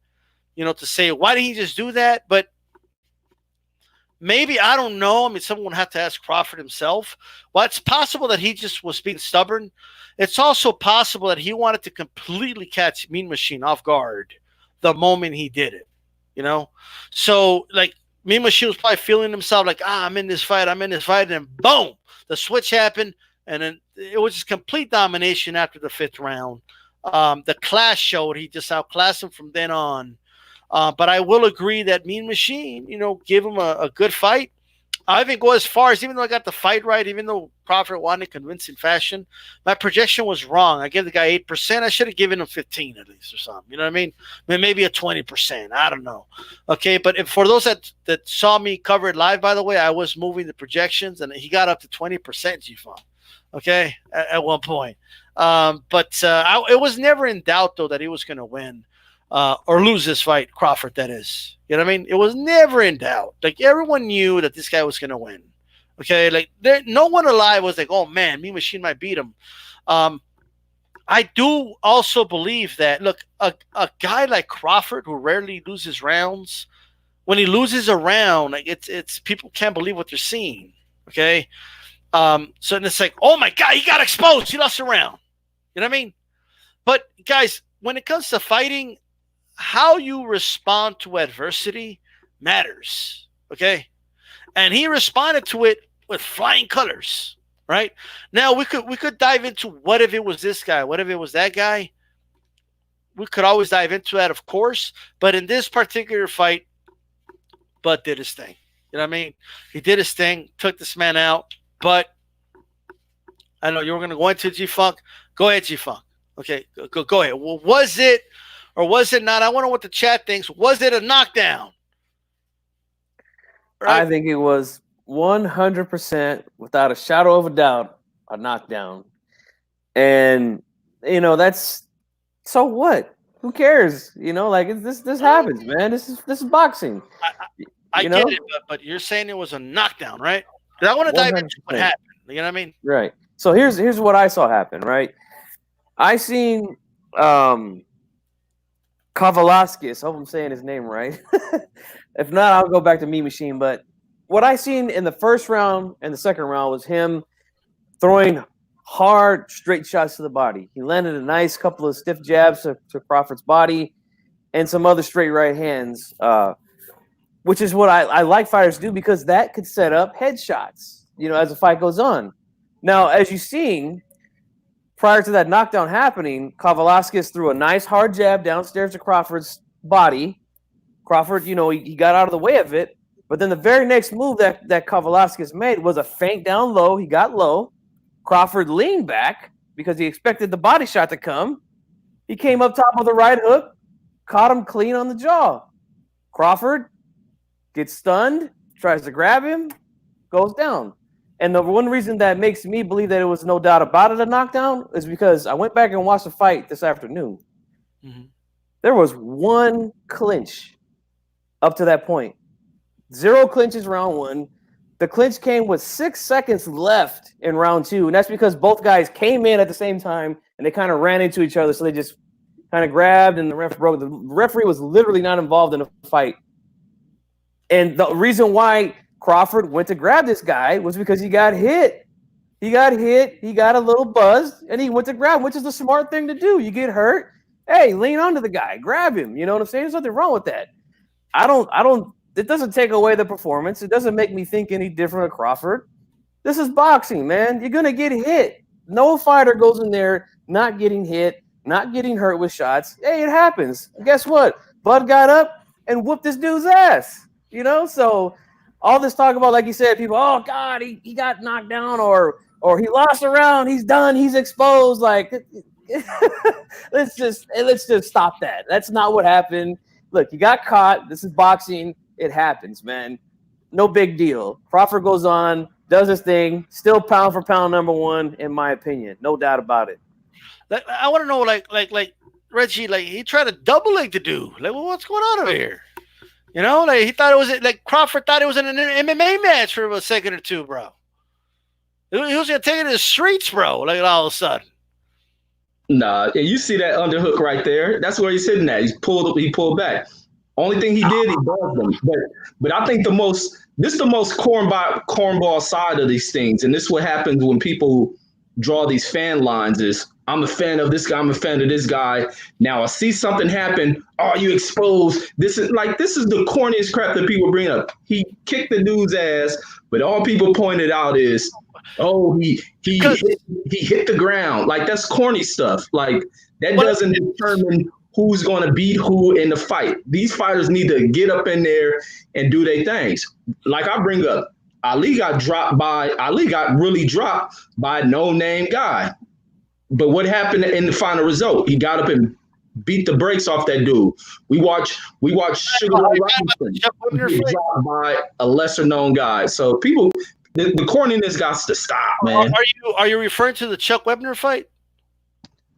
A: to say, why didn't he just do that? But maybe, I don't know. I mean, someone would have to ask Crawford himself. Well, it's possible that he just was being stubborn. It's also possible that he wanted to completely catch Mean Machine off guard the moment he did it, you know? So, like, Mean Machine was probably feeling himself like, I'm in this fight, and then boom, the switch happened, and then it was just complete domination after the 5th round. The class showed he just outclassed him from then on. But I will agree that Mean Machine, gave him a good fight. I even go as far as, even though I got the fight right, even though Crawford won in convincing fashion, my projection was wrong. I gave the guy 8%. I should have given him 15 at least or something. You know what I mean? Maybe a 20%. I don't know. Okay, but for those that saw me cover it live, by the way, I was moving the projections, and he got up to 20%, G-Funk. Okay, at one point. But it was never in doubt, though, that he was going to win. Or lose this fight, Crawford, that is. You know what I mean? It was never in doubt. Like, everyone knew that this guy was going to win. Okay? Like, no one alive was like, oh, man, Mean Machine might beat him. I do also believe that, look, a guy like Crawford, who rarely loses rounds, when he loses a round, like, it's people can't believe what they're seeing. Okay? So it's like, oh, my God, he got exposed. He lost a round. You know what I mean? But, guys, when it comes to fighting, how you respond to adversity matters, okay? And he responded to it with flying colors, right? Now we could dive into what if it was this guy, what if it was that guy. We could always dive into that, of course. But in this particular fight, Bud did his thing. You know what I mean? He did his thing, took this man out. But I know you were going to go into G-Funk. Go ahead, G-Funk. Okay, go ahead. Well, was it or was it not? I wonder what the chat thinks. Was it a knockdown?
B: Right? I think it was 100%, without a shadow of a doubt, a knockdown. And, that's so what? Who cares? Like, this happens, man. This is boxing.
A: I get it, but you're saying it was a knockdown, right? Because I want to dive into what happened. You know what I mean?
B: Right. So here's what I saw happen, right? I seen Kavalaskis. Hope I'm saying his name right. If not, I'll go back to Mean Machine. But what I seen in the first round and the second round was him throwing hard, straight shots to the body. He landed a nice couple of stiff jabs to Crawford's body and some other straight right hands, which is what I like fighters do, because that could set up headshots, as the fight goes on. Now, as you've seen, prior to that knockdown happening, Kavalaskis threw a nice hard jab downstairs to Crawford's body. Crawford, he got out of the way of it. But then the very next move that Kavalaskis made was a feint down low. He got low. Crawford leaned back because he expected the body shot to come. He came up top of the right hook, caught him clean on the jaw. Crawford gets stunned, tries to grab him, goes down. And the one reason that makes me believe that it was no doubt about it a knockdown is because I went back and watched the fight this afternoon. Mm-hmm. There was one clinch up to that point. 0 clinches round 1. The clinch came with 6 seconds left in round 2, and that's because both guys came in at the same time and they kind of ran into each other, so they just kind of grabbed and the ref broke. The referee was literally not involved in the fight. And the reason why Crawford went to grab this guy was because he got hit. He got a little buzzed, and he went to grab him, which is the smart thing to do. You get hurt, hey, lean onto the guy, grab him. You know what I'm saying? There's nothing wrong with that. It doesn't take away the performance. It doesn't make me think any different of Crawford. This is boxing, man. You're going to get hit. No fighter goes in there not getting hit, not getting hurt with shots. Hey, it happens. And guess what? Bud got up and whooped this dude's ass. So all this talk about, like you said, people, oh, God, he got knocked down or he lost a round. He's done. He's exposed. Like, let's just stop that. That's not what happened. Look, you got caught. This is boxing. It happens, man. No big deal. Crawford goes on, does his thing, still pound for pound number 1, in my opinion. No doubt about it.
A: I want to know, like Reggie, like he tried to double leg the dude. Like, well, what's going on over here? Like he thought it was like Crawford thought it was an MMA match for a second or two, bro. He was gonna take it to the streets, bro. Like all of a sudden.
C: Nah, you see that underhook right there? That's where he's sitting at. He pulled back. Only thing he did, he buzzed them. But I think the most cornball side of these things, and this is what happens when people draw these fan lines is I'm a fan of this guy, I'm a fan of this guy. Now I see something happen. Oh, you exposed. This is the corniest crap that people bring up. He kicked the dude's ass, but all people pointed out is, oh, he hit the ground. Like, that's corny stuff. Like, that doesn't determine who's going to beat who in the fight. These fighters need to get up in there and do their things. Like I bring up, Ali got really dropped by a no-name guy. But what happened in the final result? He got up and beat the brakes off that dude. We watched Sugar Ray Robinson get dropped by a lesser-known guy. So people, the corniness got to stop, man.
A: Are you referring to the Chuck Webner fight?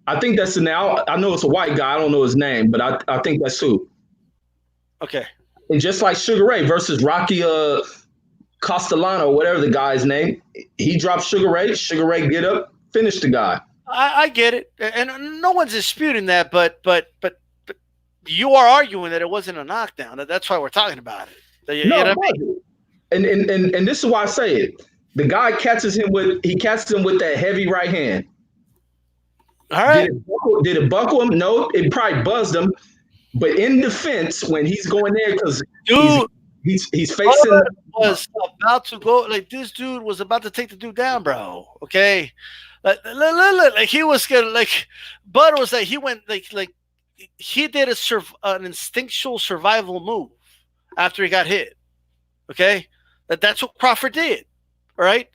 C: I think that's now. I know it's a white guy. I don't know his name, but I think that's who.
A: Okay.
C: And just like Sugar Ray versus Rocky Castellano, whatever the guy's name, he dropped Sugar Ray. Sugar Ray get up, finish the guy.
A: I get it, and no one's disputing that. But you are arguing that it wasn't a knockdown. That's why we're talking about it. You know what I mean?
C: And this is why I say it. The guy catches him with that heavy right hand.
A: All right.
C: Did it buckle him? No, it probably buzzed him. But in defense, when he's going there, because he's facing,
A: was about to go. Like, this dude was about to take the dude down, bro. Okay, like he was gonna, like, Bud was like, he went like he did an instinctual survival move after he got hit. Okay, that's what Crawford did. All right,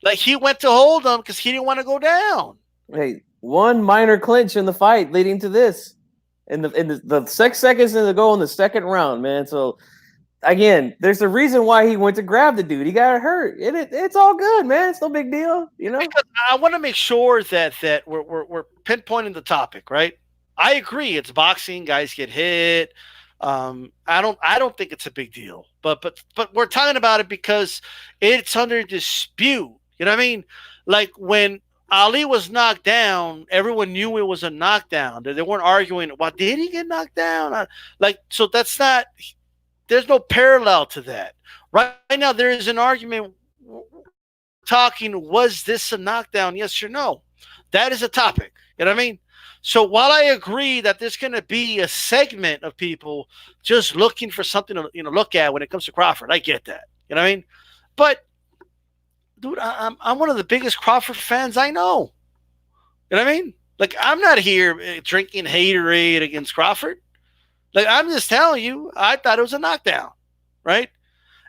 A: like, he went to hold him because he didn't want to go down.
B: Hey, one minor clinch in the fight leading to this. In the 6 seconds to go in the second round, man. So again, there's a reason why he went to grab the dude. He got hurt. It's all good, man. It's no big deal, you know.
A: Because I want to make sure that we're pinpointing the topic, right? I agree. It's boxing. Guys get hit. I don't think it's a big deal. But we're talking about it because it's under dispute. You know what I mean? Like, when Ali was knocked down, everyone knew it was a knockdown. They weren't arguing, well, did he get knocked down? So that's not, there's no parallel to that. Right now, there is an argument talking, was this a knockdown? Yes or no? That is a topic. You know what I mean? So while I agree that there's going to be a segment of people just looking for something to look at when it comes to Crawford, I get that. You know what I mean? But dude, I'm one of the biggest Crawford fans I know. You know what I mean? Like, I'm not here drinking haterade against Crawford. Like, I'm just telling you, I thought it was a knockdown, right?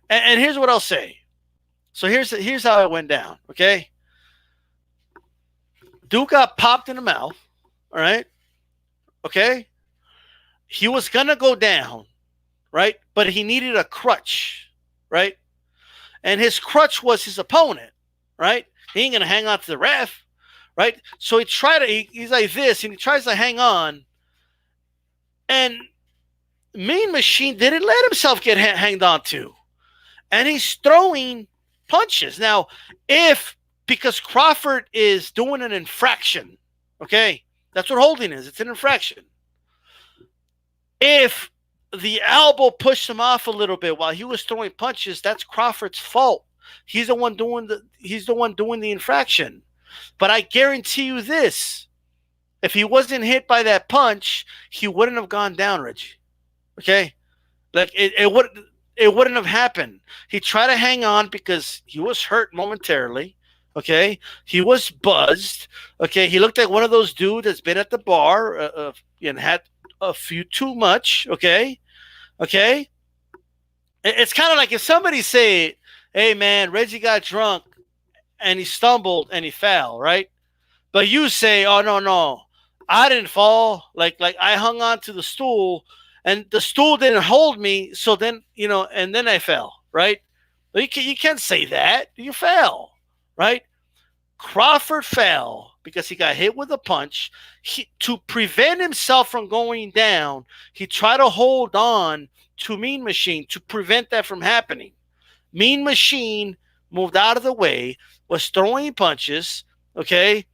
A: And here's what I'll say. So here's how it went down, okay? Duke got popped in the mouth, all right? Okay? He was going to go down, right? But he needed a crutch, right? And his crutch was his opponent, right? He ain't going to hang on to the ref, right? So he's like this, and he tries to hang on. And Mean Machine didn't let himself get hanged on to. And he's throwing punches. Now, because Crawford is doing an infraction, okay? That's what holding is. It's an infraction. If the elbow pushed him off a little bit while he was throwing punches, that's Crawford's fault. He's the one doing the infraction. But I guarantee you this: if he wasn't hit by that punch, he wouldn't have gone down, Reggie. Okay? Like, it wouldn't have happened. He tried to hang on because he was hurt momentarily. Okay? He was buzzed. Okay? He looked like one of those dudes that's been at the bar and had a few too much. Okay? Okay? It's kind of like if somebody say, hey, man, Reggie got drunk and he stumbled and he fell, right? But you say, oh, no, I didn't fall. Like I hung on to the stool and the stool didn't hold me. So then, and then I fell, right? You can't say that. You fell, right? Crawford fell because he got hit with a punch. To prevent himself from going down, he tried to hold on to Mean Machine to prevent that from happening. Mean Machine moved out of the way, was throwing punches, okay?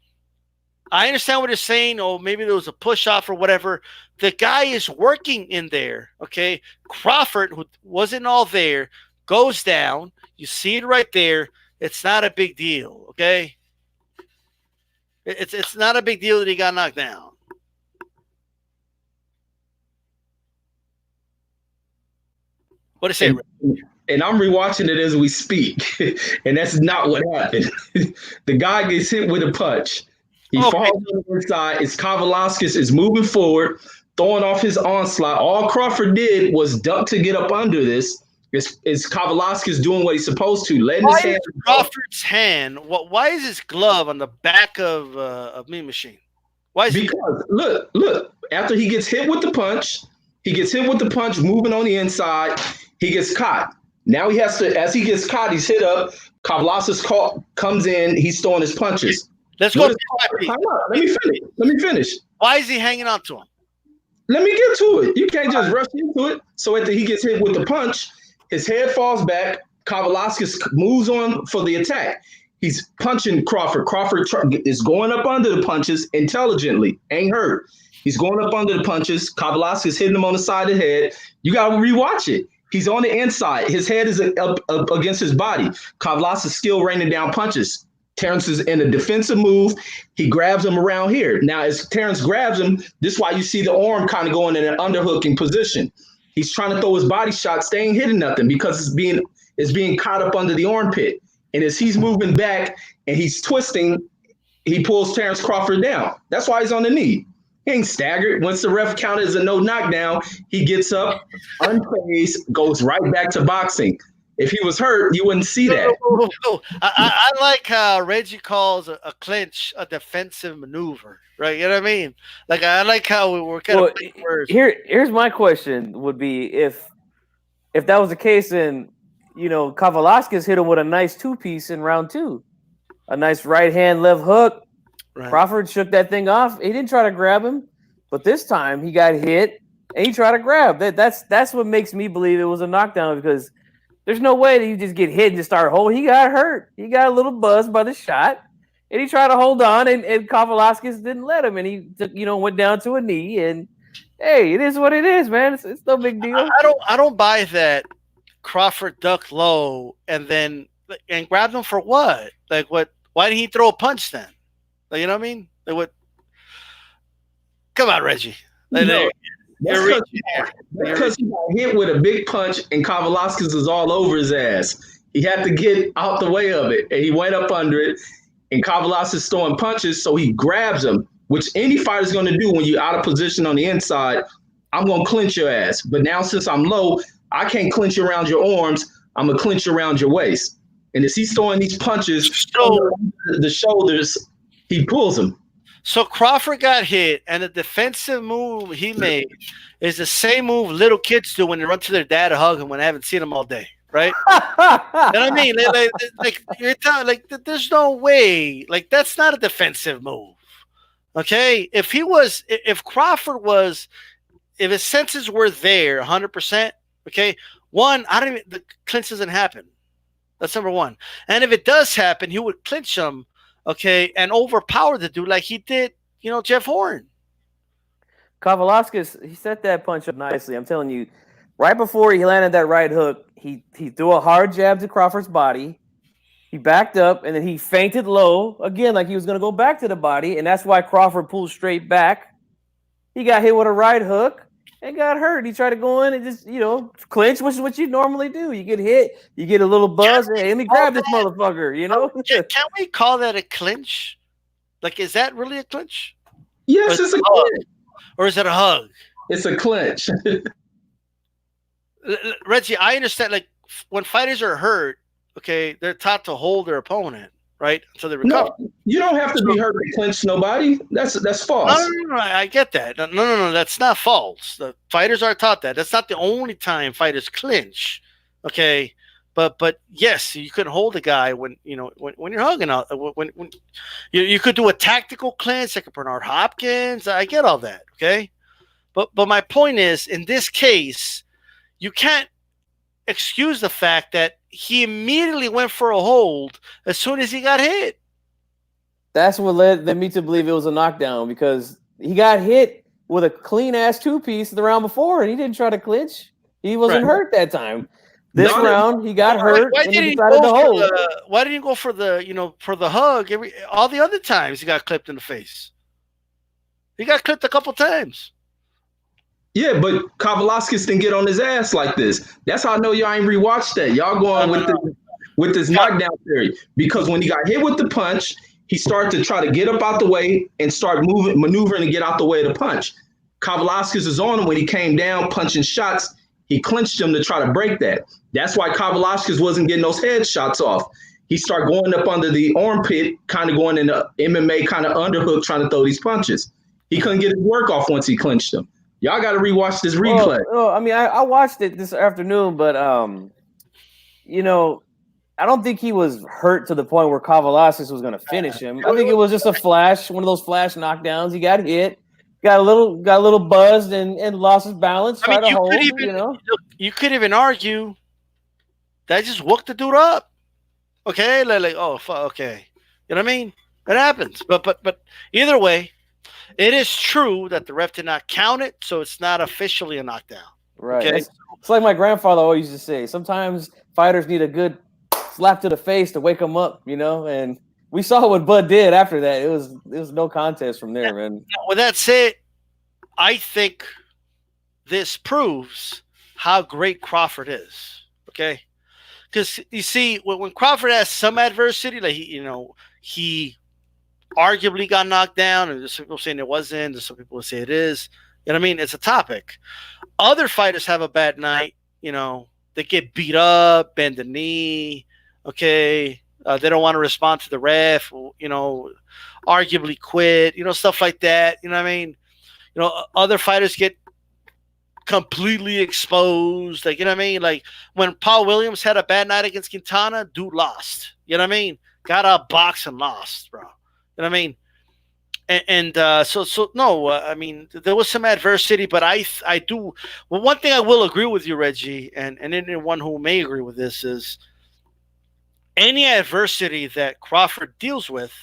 A: I understand what you're saying. Oh, maybe there was a push off or whatever. The guy is working in there. Okay. Crawford, who wasn't all there, goes down. You see it right there. It's not a big deal. Okay. It's not a big deal that he got knocked down. What do you say?
C: And I'm rewatching it as we speak, and that's not what happened. The guy gets hit with a punch. He falls on the inside. It's Kavaliauskas is moving forward, throwing off his onslaught. All Crawford did was duck to get up under this. It's Kavaliauskas doing what he's supposed to, letting his hand.
A: Crawford's hand. Why is his glove on the back of Mean Machine? Why is
C: because look. After he gets hit with the punch, moving on the inside. He gets caught. Now he has to, as he gets caught, he's hit up. Kavaliauskas comes in. He's throwing his punches.
A: Let's go.
C: Let me finish.
A: Why is he hanging on to him?
C: Let me get to it. You can't just rush into it. So after he gets hit with the punch, his head falls back. Kavaliauskas moves on for the attack. He's punching Crawford. Crawford is going up under the punches intelligently. Ain't hurt. He's going up under the punches. Kavaliauskas hitting him on the side of the head. You got to rewatch it. He's on the inside. His head is up against his body. Kavaliauskas still raining down punches. Terence is in a defensive move. He grabs him around here. Now, as Terence grabs him, this is why you see the arm kind of going in an underhooking position. He's trying to throw his body shot, staying hitting nothing because it's being caught up under the armpit. And as he's moving back and he's twisting, he pulls Terence Crawford down. That's why he's on the knee. He ain't staggered. Once the ref counted as a no knockdown, he gets up, unfazed, goes right back to boxing. If he was hurt, you wouldn't see that.
A: No. I like how Reggie calls a clinch a defensive maneuver, right? You know what I mean? Like I like how we were kind of words.
B: Here's my question: would be if that was the case, then Kavaliauskas hit him with a nice 2-piece in round 2, a nice right hand left hook. Right. Crawford shook that thing off. He didn't try to grab him, but this time he got hit and he tried to grab. That's what makes me believe it was a knockdown, because there's no way that you just get hit and just start holding. He got hurt. He got a little buzzed by the shot, and he tried to hold on, and Kavaliauskas didn't let him, and he went down to a knee. And hey, it is what it is, man. It's no big deal.
A: I don't buy that. Crawford ducked low and grabbed him for what? Like what? Why didn't he throw a punch then? You know what I mean? Like what? Come on, Reggie.
C: No, because he got hit with a big punch and Kavaliauskas is all over his ass. He had to get out the way of it, and he went up under it. And Kavaliauskas is throwing punches, so he grabs him, which any fighter's going to do when you're out of position on the inside. I'm going to clinch your ass. But now since I'm low, I can't clinch around your arms. I'm going to clinch around your waist. And as he's throwing these punches the shoulders, he pulls him.
A: So Crawford got hit, and the defensive move he made is the same move little kids do when they run to their dad to hug him when they haven't seen him all day, right? You know what I mean? Like you're telling, like there's no way. Like that's not a defensive move. Okay, if Crawford was, if his senses were there 100%, okay, the clinch doesn't happen. That's number one. And if it does happen, he would clinch him. Okay, and overpower the dude like he did, Jeff Horn.
B: Kavaliauskas, he set that punch up nicely. I'm telling you, right before he landed that right hook, he threw a hard jab to Crawford's body. He backed up, and then he feinted low again, like he was going to go back to the body, and that's why Crawford pulled straight back. He got hit with a right hook and got hurt. He tried to go in and just, clinch, which is what you normally do. You get hit, you get a little buzz. Hey, let me grab this motherfucker,
A: Can we call that a clinch? Like, is that really a clinch?
C: Yes, it's a clinch.
A: Or is it a hug?
C: It's a clinch.
A: Reggie, I understand, like, when fighters are hurt, okay, they're taught to hold their opponent, right? So they recover.
C: No, you don't have to be hurt to clinch nobody. That's false.
A: No, I get that. No, that's not false. The fighters are taught that. That's not the only time fighters clinch, okay? But yes, you could hold a guy when when you're hugging out. When you could do a tactical clinch like a Bernard Hopkins. I get all that, okay? But my point is, in this case, you can't excuse the fact that he immediately went for a hold as soon as he got hit.
B: That's what led me to believe it was a knockdown because he got hit with a clean ass 2-piece the round before, and he didn't try to clinch. He wasn't hurt that time. This round, he got hurt, and he decided to hold.
A: Why didn't he go for the hug? All the other times he got clipped in the face. He got clipped a couple times.
C: Yeah, but Kavaliauskas didn't get on his ass like this. That's how I know y'all ain't rewatched that. Y'all going with this knockdown theory. Because when he got hit with the punch, he started to try to get up out the way and start maneuvering to get out the way of the punch. Kavaliauskas is on him when he came down, punching shots. He clinched him to try to break that. That's why Kavaliauskas wasn't getting those head shots off. He started going up under the armpit, kind of going in the MMA kind of underhook, trying to throw these punches. He couldn't get his work off once he clinched them. Y'all got to rewatch this replay.
B: Well, I mean, I watched it this afternoon, but you know, I don't think he was hurt to the point where Kavaliauskas was going to finish him. I think it was just a flash, one of those flash knockdowns. He got hit, got a little buzzed, and lost his balance.
A: You could even argue that just woke the dude up. Okay, okay, you know what I mean? It happens, but either way. It is true that the ref did not count it, so it's not officially a knockdown.
B: Right.
A: Okay?
B: It's like my grandfather always used to say, sometimes fighters need a good slap to the face to wake them up, you know? And we saw what Bud did after that. It was no contest from there, man.
A: With that said, I think this proves how great Crawford is, okay? Because, you see, when Crawford has some adversity, like, he arguably got knocked down, and there's some people saying it wasn't, there's some people say it is. You know what I mean? It's a topic. Other fighters have a bad night, they get beat up, bend the knee, okay? They don't want to respond to the ref, arguably quit, stuff like that. You know what I mean? Other fighters get completely exposed. Like, you know what I mean? Like when Paul Williams had a bad night against Quintana, dude lost. You know what I mean? Got out box and lost, bro. You know what I mean? I mean, there was some adversity, but I do. Well, one thing I will agree with you, Reggie, and anyone who may agree with this is any adversity that Crawford deals with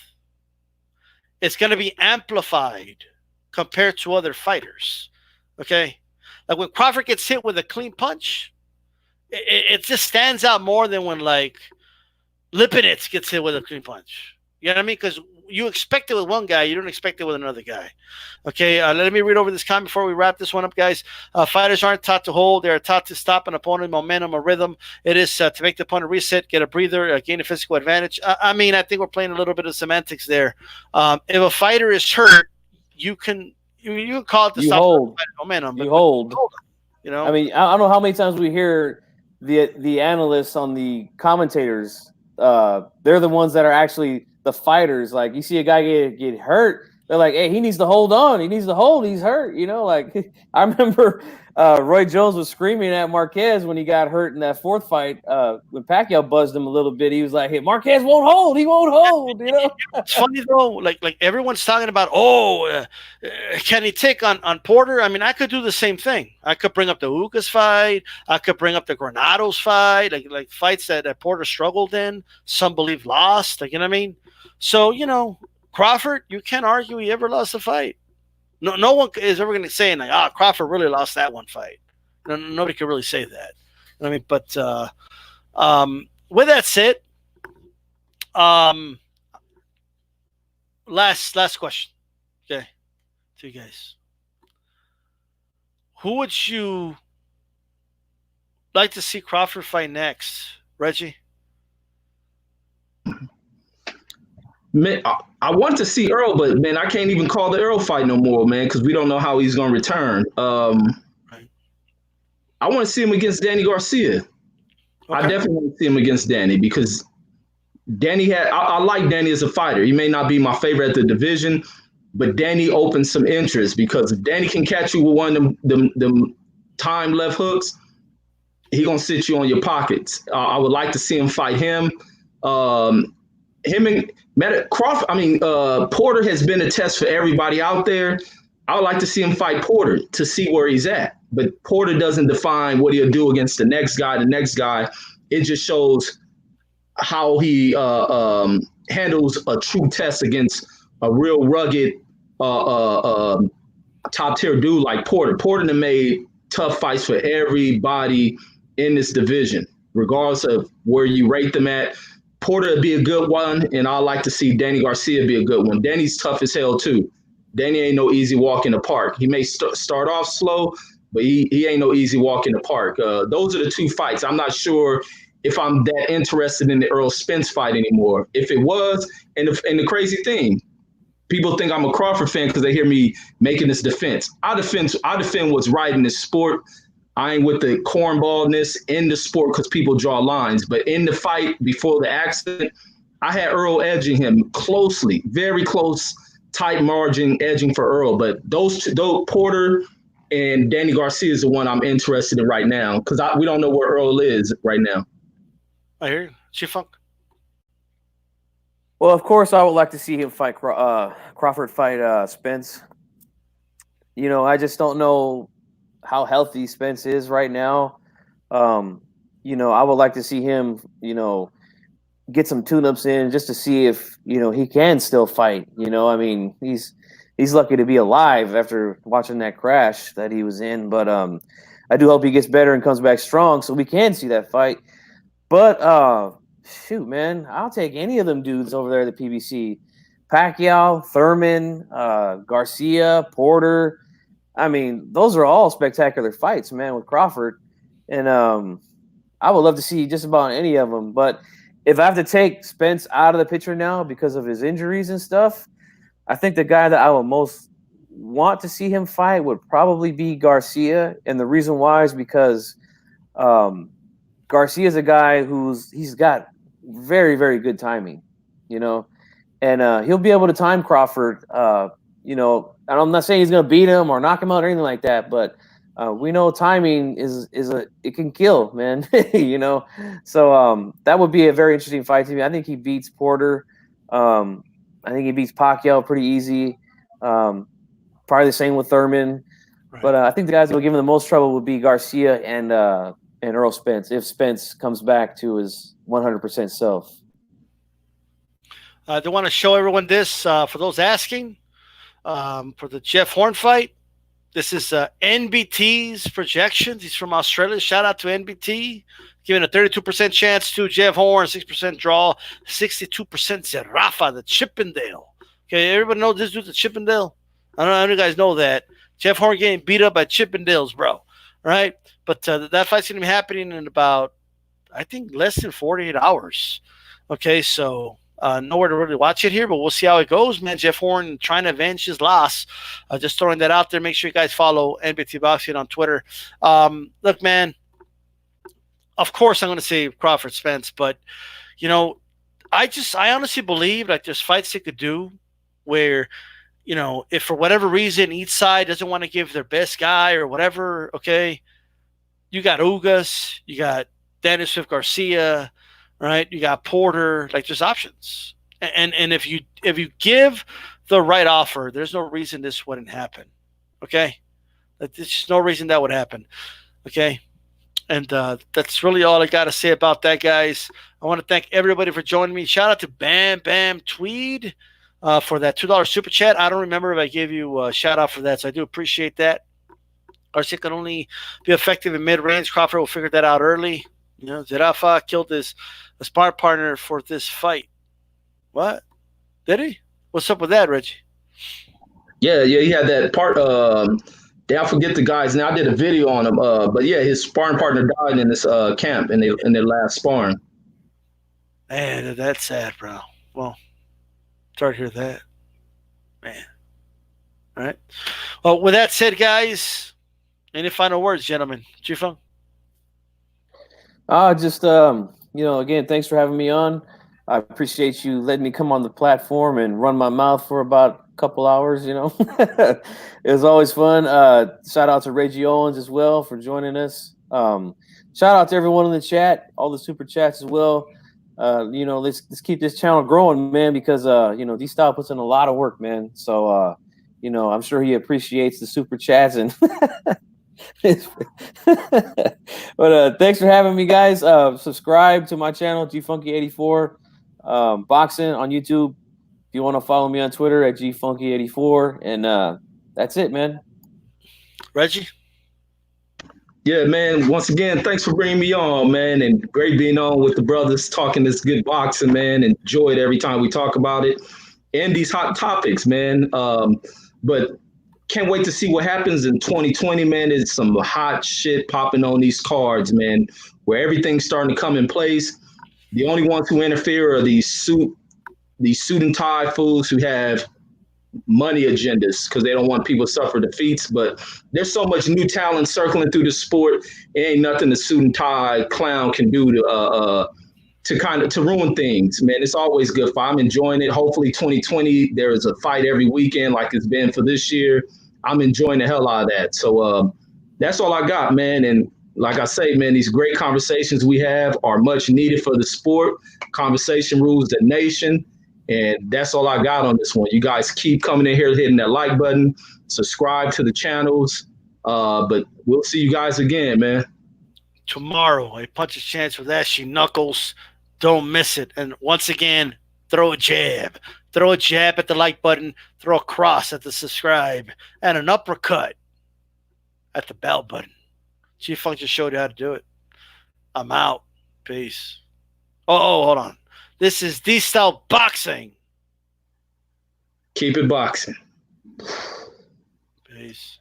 A: is going to be amplified compared to other fighters. Okay? Like when Crawford gets hit with a clean punch, it just stands out more than when, like, Lipinets gets hit with a clean punch. You know what I mean? Because you expect it with one guy, you don't expect it with another guy. Okay, let me read over this comment before we wrap this one up, guys. Fighters aren't taught to hold. They are taught to stop an opponent, momentum, or rhythm. It is to make the opponent reset, get a breather, gain a physical advantage. I think we're playing a little bit of semantics there. If a fighter is hurt, you can call it to stop momentum.
B: You hold. I mean, I don't know how many times we hear the analysts on the commentators. They're the ones that are actually the fighters. Like, you see a guy get hurt, they're like, hey, he needs to hold on. He needs to hold. He's hurt. Like I remember Roy Jones was screaming at Marquez when he got hurt in that fourth fight. When Pacquiao buzzed him a little bit, he was like, hey, Marquez won't hold. He won't hold.
A: It's funny though. Like everyone's talking about, can he take on Porter? I mean, I could do the same thing. I could bring up the Ugas fight. I could bring up the Granados fight, like fights that Porter struggled in. Some believe lost. Like, you know what I mean? So, Crawford, you can't argue he ever lost a fight. No one is ever going to say, like, Crawford really lost that one fight. Nobody could really say that. I mean, but with that said, last question, okay, to you guys. Who would you like to see Crawford fight next, Reggie?
C: Man, I want to see Earl, but man, I can't even call the Earl fight no more, man, because we don't know how he's going to return.
A: Right.
C: I want to see him against Danny Garcia. Okay. I definitely want to see him against Danny because Danny I like Danny as a fighter. He may not be my favorite at the division, but Danny opens some interest because if Danny can catch you with one of them time left hooks, he gonna sit you on your pockets. I would like to see him fight him. Him and Crawford. Porter has been a test for everybody out there. I would like to see him fight Porter to see where he's at. But Porter doesn't define what he'll do against the next guy. It just shows how he handles a true test against a real rugged top tier dude like Porter. Porter made tough fights for everybody in this division, regardless of where you rate them at. Porter would be a good one, and I like to see Danny Garcia be a good one. Danny's tough as hell too. Danny ain't no easy walk in the park. He may start off slow, but he ain't no easy walk in the park. Those are the two fights. I'm not sure if I'm that interested in the Errol Spence fight anymore. If it was, and the crazy thing, people think I'm a Crawford fan because they hear me making this defense. I defend what's right in this sport. I ain't with the cornballness in the sport because people draw lines. But in the fight before the accident, I had Earl edging him closely, very close, tight margin edging for Earl. But those Porter and Danny Garcia is the one I'm interested in right now because we don't know where Earl is right now.
A: I hear you. Chief-Funk?
B: Well, of course, I would like to see him fight Crawford fight Spence. You know, I just don't know how healthy Spence is right now. You know, I would like to see him, you know, get some tune-ups in just to see if, you know, he can still fight. You know, I mean, he's lucky to be alive after watching that crash that he was in. But I do hope he gets better and comes back strong so we can see that fight. But shoot, man, I'll take any of them dudes over there at the PBC. Pacquiao, Thurman, Garcia, Porter. I mean, those are all spectacular fights, man, with Crawford. And I would love to see just about any of them. But if I have to take Spence out of the picture now because of his injuries and stuff, I think the guy that I would most want to see him fight would probably be Garcia. And the reason why is because Garcia is a guy he's got very, very good timing, you know, and he'll be able to time Crawford, you know, and I'm not saying he's going to beat him or knock him out or anything like that, but we know timing it can kill, man, you know. So that would be a very interesting fight to me. I think he beats Porter. I think he beats Pacquiao pretty easy. Probably the same with Thurman. Right. But I think the guys that will give him the most trouble would be Garcia and Earl Spence if Spence comes back to his 100% self.
A: I want to show everyone this for those asking. For the Jeff Horn fight, this is NBT's projections. He's from Australia. Shout out to NBT. Giving a 32% chance to Jeff Horn, 6% draw, 62% Zerafa, the Chippendale. Okay, everybody knows this dude's a Chippendale? I don't know if you guys know that. Jeff Horn getting beat up by Chippendales, bro. Right? But that fight's going to be happening in about, I think, less than 48 hours. Okay, so nowhere to really watch it here, but we'll see how it goes, man. Jeff Horn trying to avenge his loss. Just throwing that out there. Make sure you guys follow NBT Boxing on Twitter. Look, man, of course I'm going to say Crawford Spence, but, you know, I honestly believe like there's fights they could do where, you know, if for whatever reason each side doesn't want to give their best guy or whatever, okay, you got Ugas, you got Dennis Swift Garcia, right? You got Porter. Like, there's options, and if you give the right offer, there's no reason this wouldn't happen. Okay, there's just no reason that would happen. Okay, and that's really all I got to say about that, guys. I want to thank everybody for joining me. Shout out to Bam Bam Tweed for that $2 super chat. I don't remember if I gave you a shout out for that, so I do appreciate that. Garcia can only be effective in mid-range. Crawford will figure that out early. You know, Zerafa killed his sparring partner for this fight. What? Did he? What's up with that, Reggie?
C: Yeah, he had that part. I forget the guys now. I did a video on him. But yeah, his sparring partner died in this camp in their last sparring.
A: Man, that's sad, bro. Well, sorry to hear that. Man. All right. Well, with that said, guys, any final words, gentlemen? Chief-Funk?
B: Just you know, again, thanks for having me on. I appreciate you letting me come on the platform and run my mouth for about a couple hours, you know. It was always fun. Shout out to Reggie Owens as well for joining us. Shout out to everyone in the chat, all the super chats as well. You know, let's keep this channel growing, man, because you know, DStyle puts in a lot of work, man. So you know, I'm sure he appreciates the super chats and but thanks for having me, guys. Subscribe to my channel, GFunky84. Boxing on YouTube. If you want to follow me on Twitter at gfunky84, and that's it, man.
A: Reggie?
C: Yeah, man. Once again, thanks for bringing me on, man. And great being on with the brothers, talking this good boxing, man. Enjoy it every time we talk about it and these hot topics, man. But can't wait to see what happens in 2020, man. There's some hot shit popping on these cards, man, where everything's starting to come in place. The only ones who interfere are these suit and tie fools who have money agendas because they don't want people to suffer defeats. But there's so much new talent circling through the sport. It ain't nothing the suit and tie clown can do to ruin things, man. It's always good fight. I'm enjoying it. Hopefully 2020, there is a fight every weekend like it's been for this year. I'm enjoying the hell out of that. So that's all I got, man. And like I say, man, these great conversations we have are much needed for the sport. Conversation rules the nation. And that's all I got on this one. You guys keep coming in here, hitting that like button, subscribe to the channels. But we'll see you guys again, man.
A: Tomorrow, a puncher's chance with Ashy Knuckles. Don't miss it. And once again, throw a jab. Throw a jab at the like button. Throw a cross at the subscribe. And an uppercut at the bell button. Chief Funk just showed you how to do it. I'm out. Peace. Oh, hold on. This is DStyleBoxing.
C: Keep it boxing.
A: Peace.